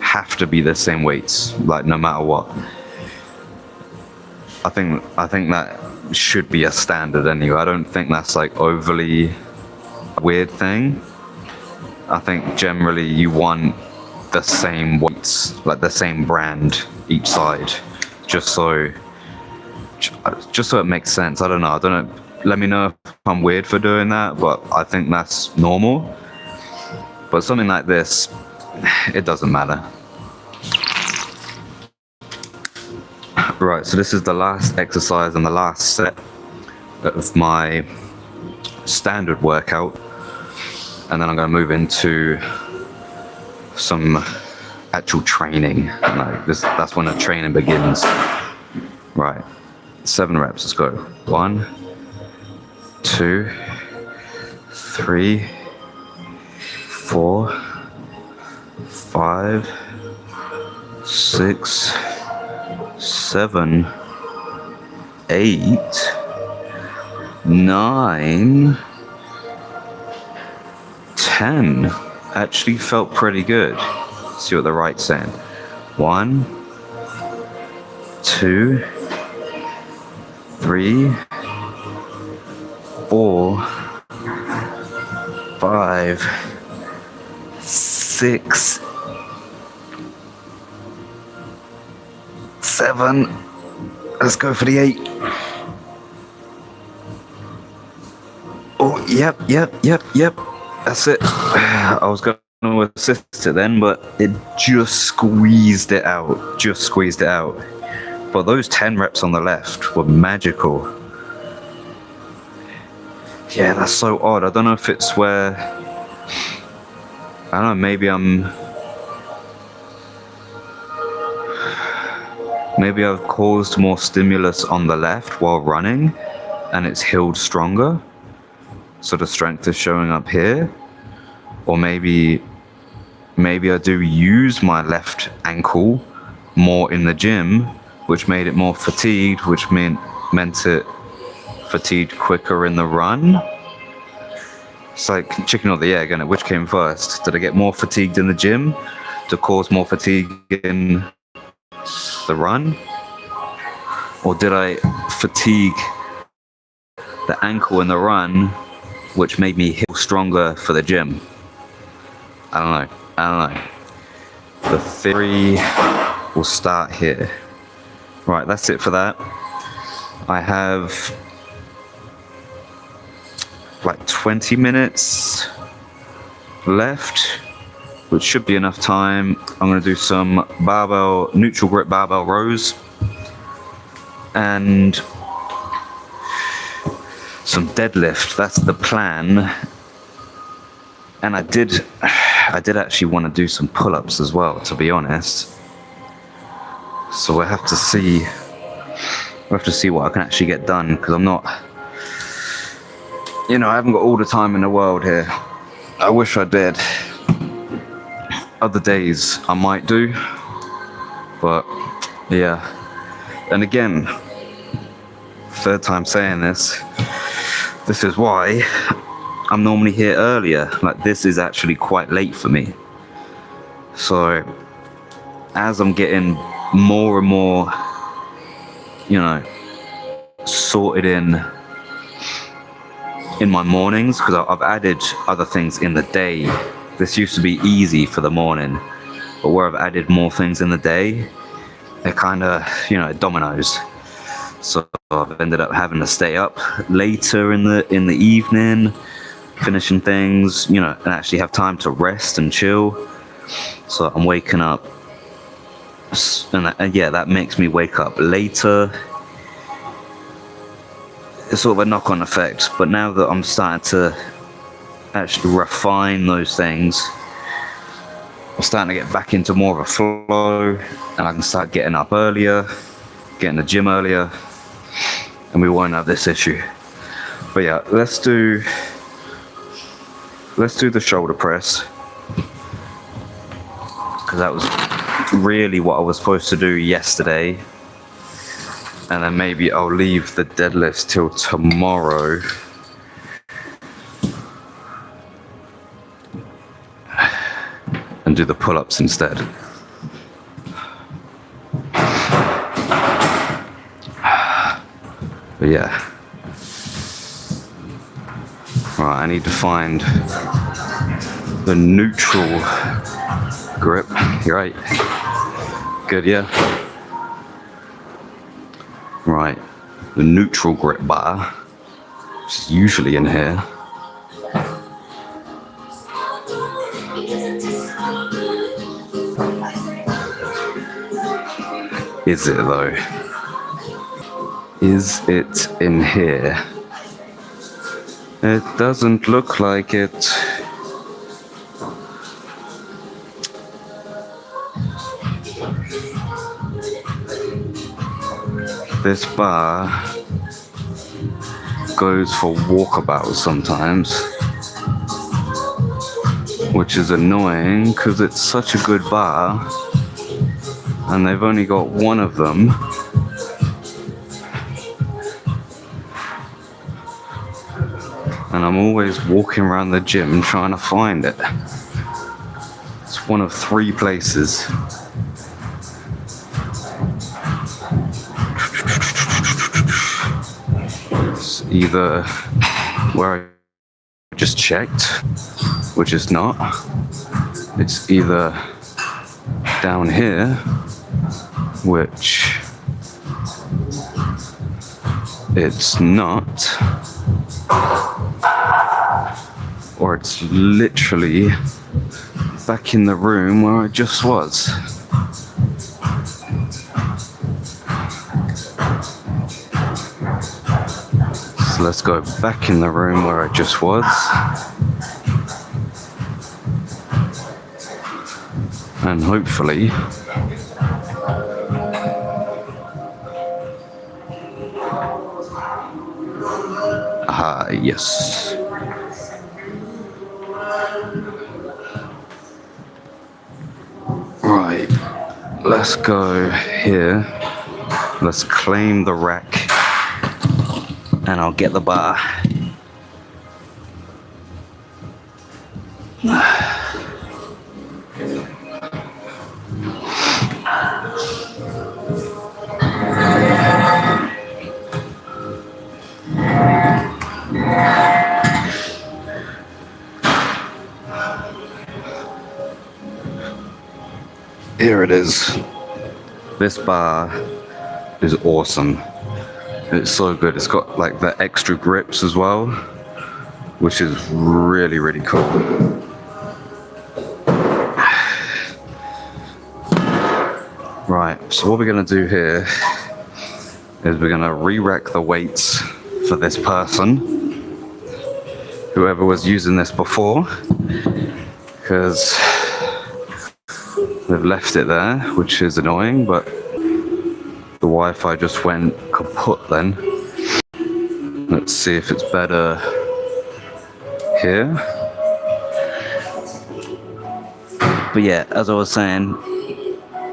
have to be the same weights, like no matter what. I think that should be a standard anyway. I don't think that's like overly weird thing. I think generally you want the same weights, like the same brand each side, just so it makes sense. I don't know. Let me know if I'm weird for doing that, but I think that's normal. But something like this, it doesn't matter. Right, so this is the last exercise and the last set of my standard workout. And then I'm going to move into some actual training. That's when the training begins. Right, 7 reps, let's go. 1, 2, 3, 4, 5, 6, 7, 8, 9, 10 actually felt pretty good. See what the right's saying. 1, 2, 3, 4, 5, 6, 7. Let's go for the 8. Oh, yep. That's it. I was going to assist it then, but it just squeezed it out. But those 10 reps on the left were magical. Yeah, that's so odd. I don't know if it's where... I don't know, maybe I've caused more stimulus on the left while running, and it's healed stronger. So the strength is showing up here. Or maybe I do use my left ankle more in the gym, which made it more fatigued, which meant it fatigued quicker in the run. It's like chicken or the egg, and which came first? Did I get more fatigued in the gym to cause more fatigue in the run? Or did I fatigue the ankle in the run, which made me heal stronger for the gym? I don't know. The theory will start here. Right, that's it for that. I have like 20 minutes left, which should be enough time. I'm going to do some neutral grip barbell rows and some deadlift. That's the plan. And I did actually want to do some pull-ups as well, to be honest. So we'll have to see what I can actually get done, because I'm not, I haven't got all the time in the world here. I wish I did. Other days I might do, but yeah. And again, third time saying this is why I'm normally here earlier. Like, this is actually quite late for me. So as I'm getting more and more, sorted in my mornings, because I've added other things in the day. This used to be easy for the morning, but where I've added more things in the day, it kind of, dominoes. So I've ended up having to stay up later in the evening, finishing things, and actually have time to rest and chill. So I'm waking up, and that makes me wake up later. It's sort of a knock-on effect. But now that I'm starting to actually refine those things, I'm starting to get back into more of a flow, and I can start getting up earlier, getting to the gym earlier, and we won't have this issue. But yeah, let's do the shoulder press, because that was really what I was supposed to do yesterday. And then maybe I'll leave the deadlifts till tomorrow. And do the pull-ups instead. But yeah. Right, I need to find the neutral grip. You're right. Good, yeah. Right, the neutral grip bar, which is usually in here. Is it though? Is it in here? It doesn't look like it. This bar goes for walkabout sometimes, which is annoying because it's such a good bar and they've only got one of them. and I'm always walking around the gym trying to find it. It's one of 3 places. It's either where I just checked, which is not. It's either down here, which it's not, or it's literally back in the room where I just was. So let's go back in the room where I just was. And hopefully yes. Right, let's go here. Let's claim the rack, and I'll get the bar. Here it is. This bar is awesome. It's so good. It's got like the extra grips as well, which is really, really cool. Right, so what we're gonna do here is we're gonna re-rack the weights for this person, whoever was using this before, because they've left it there, which is annoying, but the Wi-Fi just went kaput then. Let's see if it's better here. But yeah, as I was saying,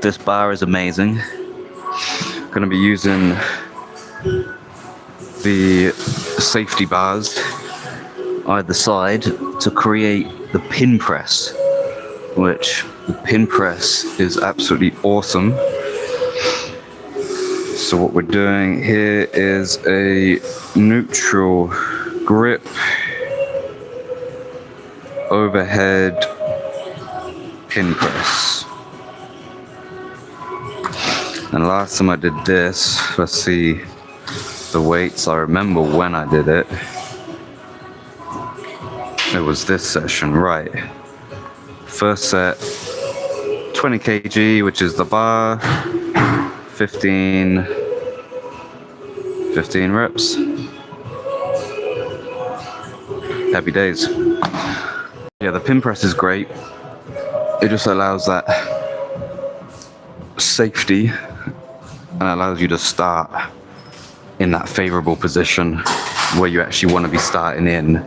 this bar is amazing. I'm gonna be using the safety bars either side to create the pin press, which the pin press is absolutely awesome. So what we're doing here is a neutral grip overhead pin press. And last time I did this, let's see the weights. I remember when I did it. It was this session, right? First set, 20 kg, which is the bar, 15 reps. Happy days. Yeah, the pin press is great. It just allows that safety and allows you to start in that favorable position where you actually want to be starting in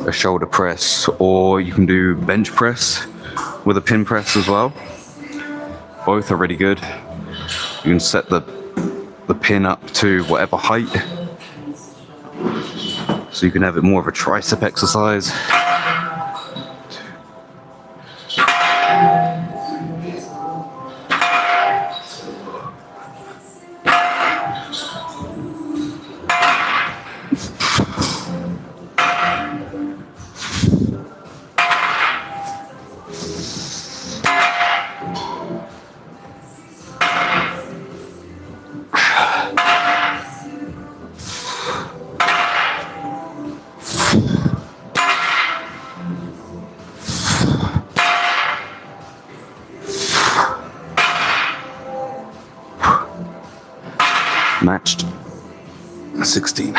a shoulder press, or you can do bench press with a pin press as well. Both are really good. You can set the pin up to whatever height, so you can have it more of a tricep exercise. Matched. 16.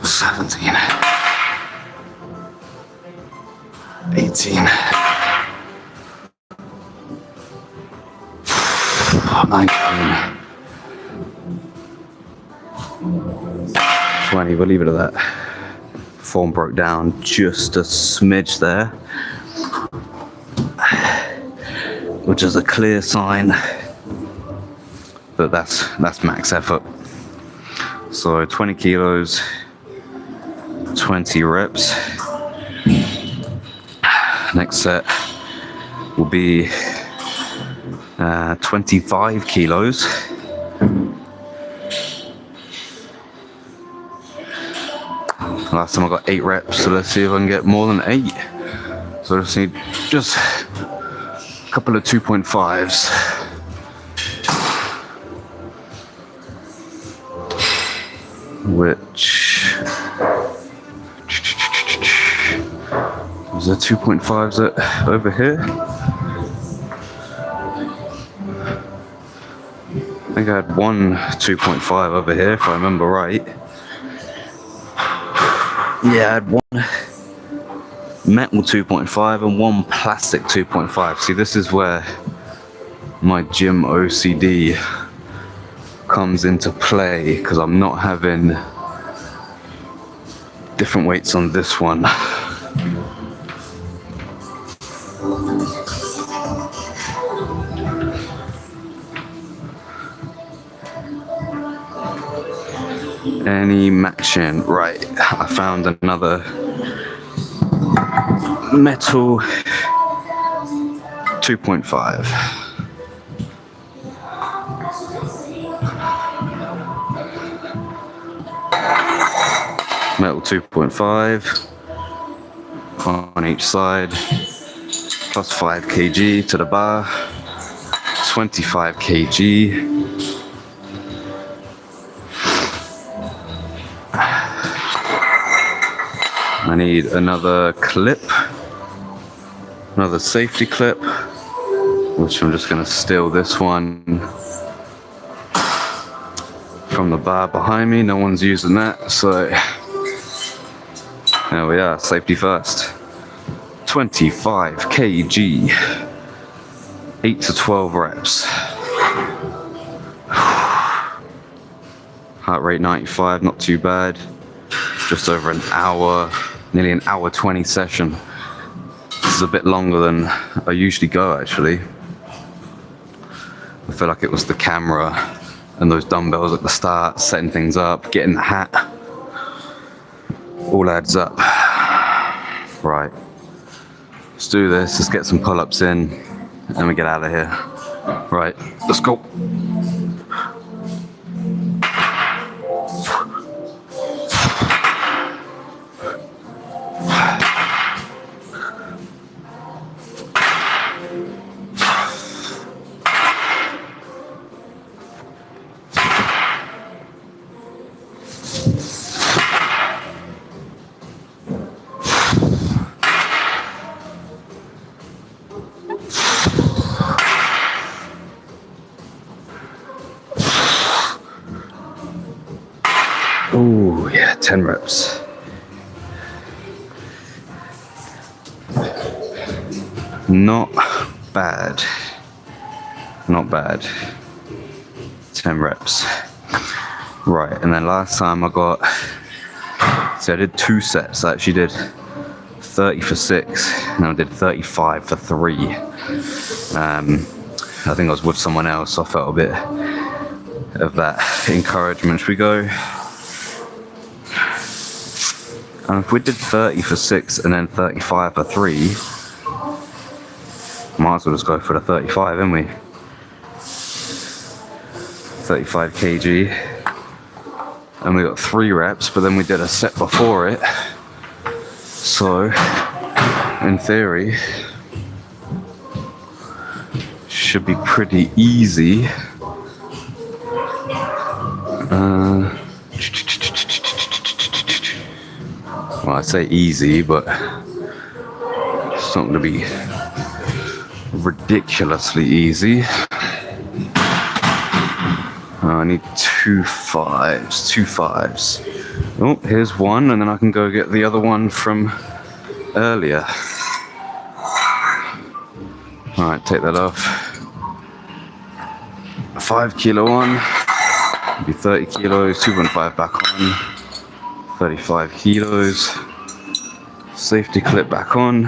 17. 18. 19. 20. We'll leave it at that. Form broke down just a smidge there, which is a clear sign that that's max effort. So 20 kilos 20 reps. Next set will be 25 kilos. Last time I got 8 reps, so let's see if I can get more than 8. So I just need just a couple of 2.5s. Which is there 2.5s over here? I think I had one 2.5 over here, if I remember right. Yeah, I had one metal 2.5 and one plastic 2.5. See, this is where my gym OCD comes into play, because I'm not having different weights on this one. Any matching? Right, I found another metal 2.5. Metal 2.5 on each side, plus 5 kg to the bar, 25 kg. I need another clip, another safety clip, which I'm just going to steal this one from the bar behind me. No one's using that, so there we are, safety first. 25 kg, 8 to 12 reps. Heart rate 95, not too bad. Just over an hour, nearly an hour 20 session. This is a bit longer than I usually go, actually. I feel like it was the camera and those dumbbells at the start, setting things up, getting the hat. All adds up. Right. Let's do this. Let's get some pull-ups in and we get out of here. Right. Let's go. Oh yeah, 10 reps. Not bad. Not bad. 10 reps. Right, and then last time I got, so I did 2 sets. I actually did 30 for 6, and I did 35 for 3. I think I was with someone else, so I felt a bit of that encouragement. Should we go? And if we did 30 for 6 and then 35 for 3, might as well just go for the 35, didn't we? 35 kg. And we got 3 reps, but then we did a set before it. So, in theory, should be pretty easy. Well, I say easy, but it's not going to be ridiculously easy. I need 2 5s, 2 5s. Oh, here's one, and then I can go get the other one from earlier. All right, take that off. A 5 kilo one, be 30 kilos, 2.5 back on. 35 kilos. Safety clip back on.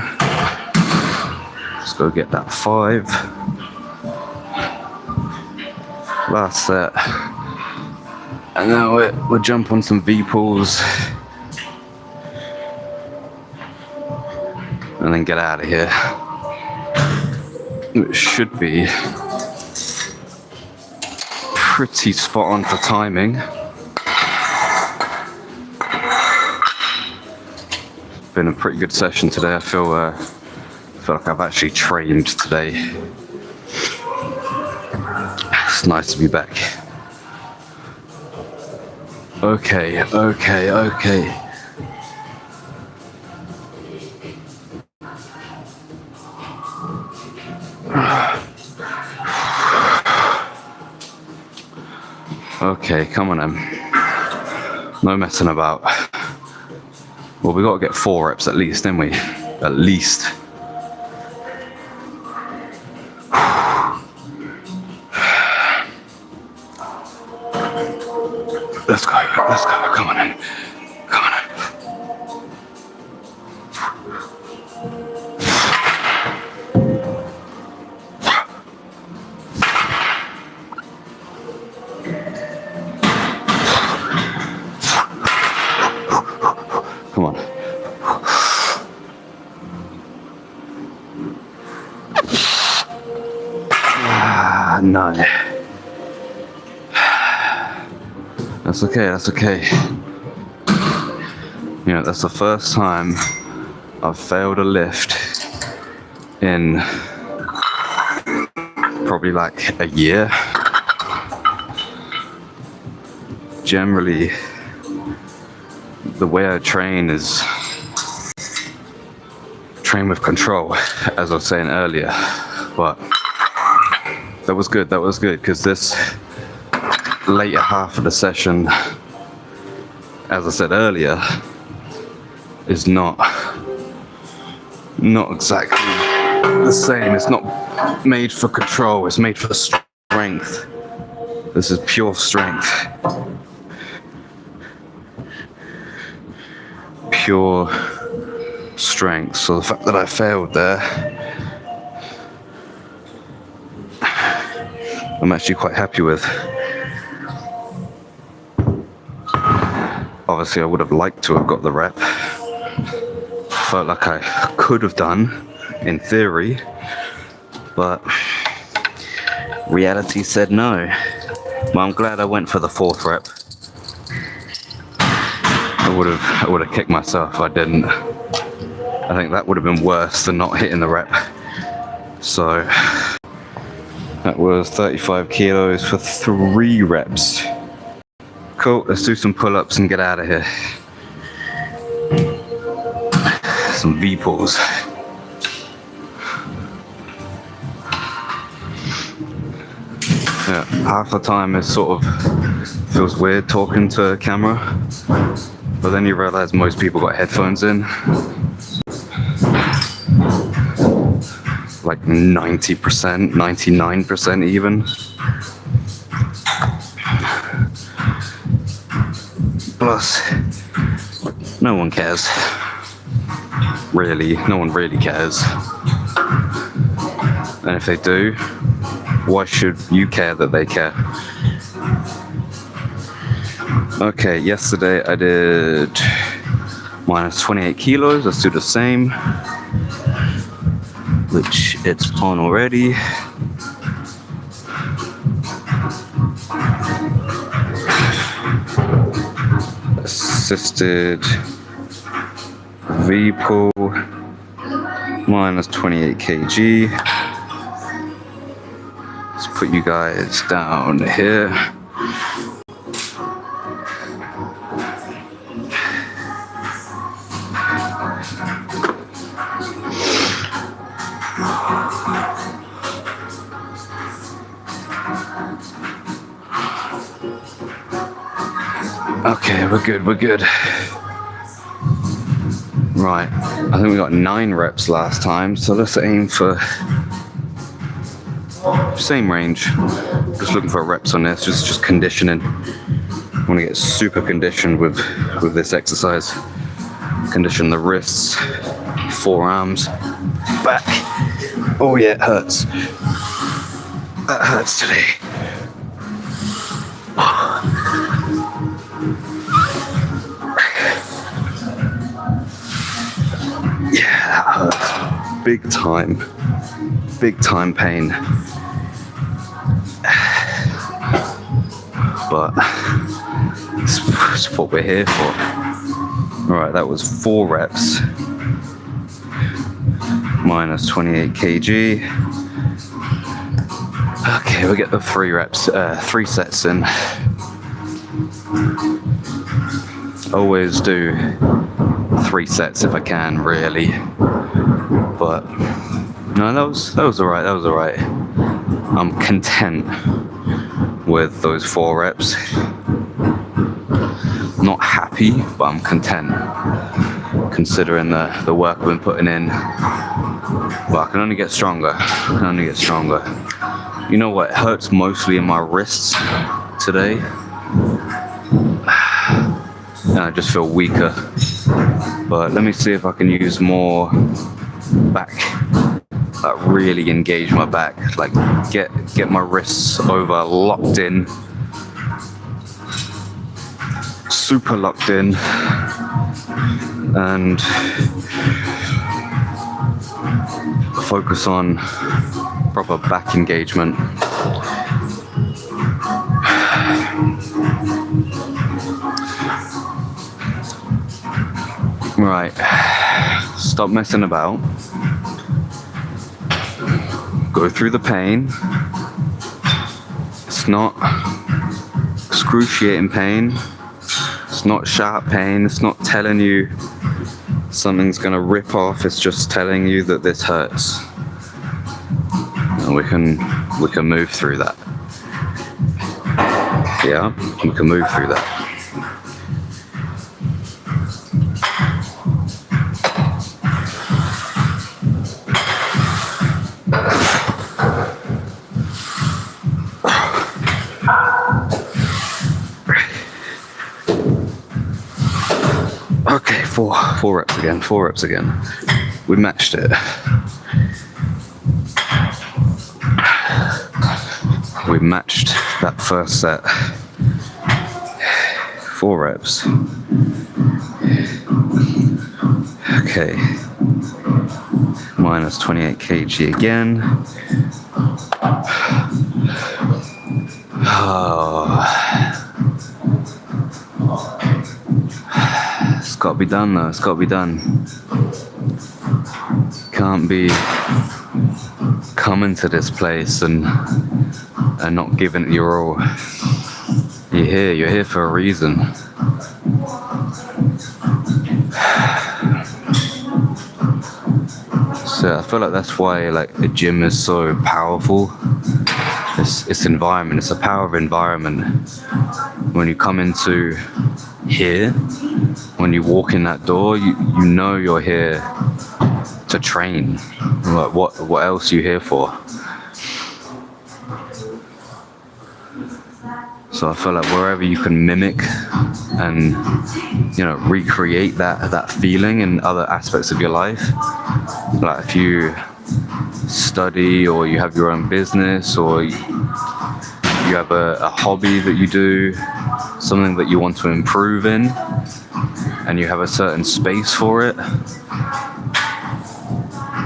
Let's go get that 5. Last set. And now we'll jump on some V-pulls. and then get out of here. It should be pretty spot on for timing. Been a pretty good session today. I feel like I've actually trained today. It's nice to be back. Okay. Okay, come on then. No messing about. Well, we got to get 4 reps at least, didn't we? At least. Let's go, come on in. Come on. No. That's okay. You know, that's the first time I've failed a lift in probably like a year. Generally, the way I train is train with control, as I was saying earlier. But that was good because this later half of the session, as I said earlier, is not exactly the same. It's not made for control, it's made for strength. This is pure strength. Pure strength. So the fact that I failed there, I'm actually quite happy with. Obviously, I would have liked to have got the rep. Felt like I could have done, in theory, but reality said no. Well, I'm glad I went for the 4th rep. I would have kicked myself if I didn't. I think that would have been worse than not hitting the rep. So that was 35 kilos for 3 reps. Cool, let's do some pull-ups and get out of here. Some V-pulls. Yeah, half the time it sort of feels weird talking to a camera, but then you realize most people got headphones in. Like 90%, 99% even. Plus, no one cares. Really, no one really cares. And if they do, why should you care that they care? Okay, yesterday I did minus 28 kilos. Let's do the same, which it's on already. Assisted V-pull, minus 28 kg. Let's put you guys down here. Okay, we're good. Right, I think we got 9 reps last time, so let's aim for same range. Just looking for reps on this, just conditioning. I want to get super conditioned with this exercise. Condition the wrists, forearms, back. Oh yeah, it hurts. That hurts today. Yeah. That hurts big time pain. But it's what we're here for. All right, that was 4 reps minus 28 kg. Okay, we'll get the 3 sets in. Always do 3 sets if I can, really. But no, that was alright. I'm content with those 4 reps. Not happy, but I'm content considering the work I've been putting in. But I can only get stronger. You know what? It hurts mostly in my wrists today. And I just feel weaker. But let me see if I can use more back. Like really engage my back. Like get my wrists over locked in. Super locked in. And focus on proper back engagement. Right, stop messing about. Go through the pain. It's not excruciating pain. It's not sharp pain. It's not telling you something's gonna rip off. It's just telling you that this hurts. And we can move through that. Yeah, we can move through that. Okay, four reps again. We matched it. We matched that first set. 4 reps. Okay. Minus 28 kg again. Oh. It's got to be done though, it's got to be done. Can't be coming to this place and not giving it your all. You're here for a reason. So I feel like that's why like the gym is so powerful. It's environment, it's a power of environment. When you come into here, when you walk in that door, you know you're here to train. Like what else are you here for? So I feel like wherever you can mimic and recreate that feeling in other aspects of your life, like if you study or you have your own business or you have a hobby that you do, something that you want to improve in, and you have a certain space for it,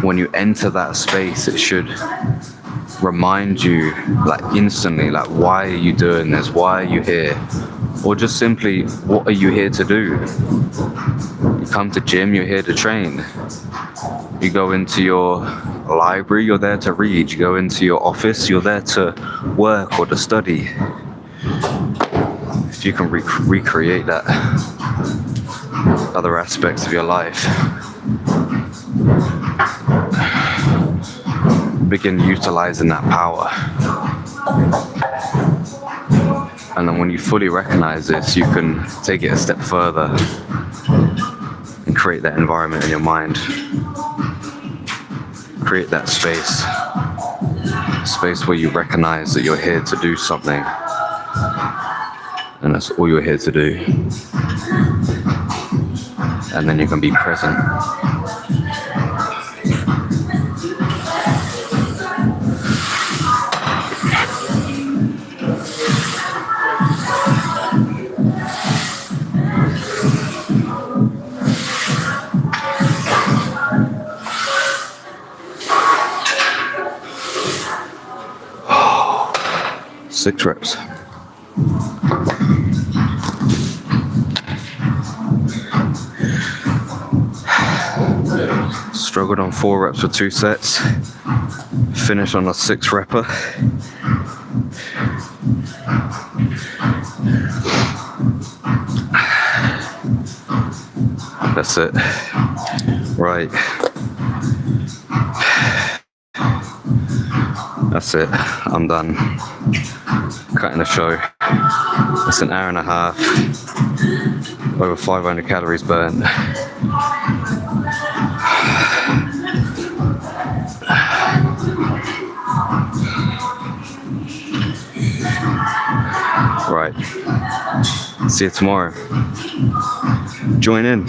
when you enter that space, it should remind you like instantly, like, why are you doing this? Why are you here? Or just simply, what are you here to do? You come to gym, you're here to train. You go into your library, you're there to read. You go into your office, you're there to work or to study. If you can recreate that, other aspects of your life, begin utilizing that power. And then when you fully recognize this, you can take it a step further and create that environment in your mind. Create that space where you recognize that you're here to do something. And that's all you're here to do. And then you can be present. 6 reps. Struggled on 4 reps for 2 sets. Finished on a 6 repper. That's it. Right. That's it. I'm done. Cutting the show. It's an hour and a half. Over 500 calories burnt. Right. See you tomorrow. Join in.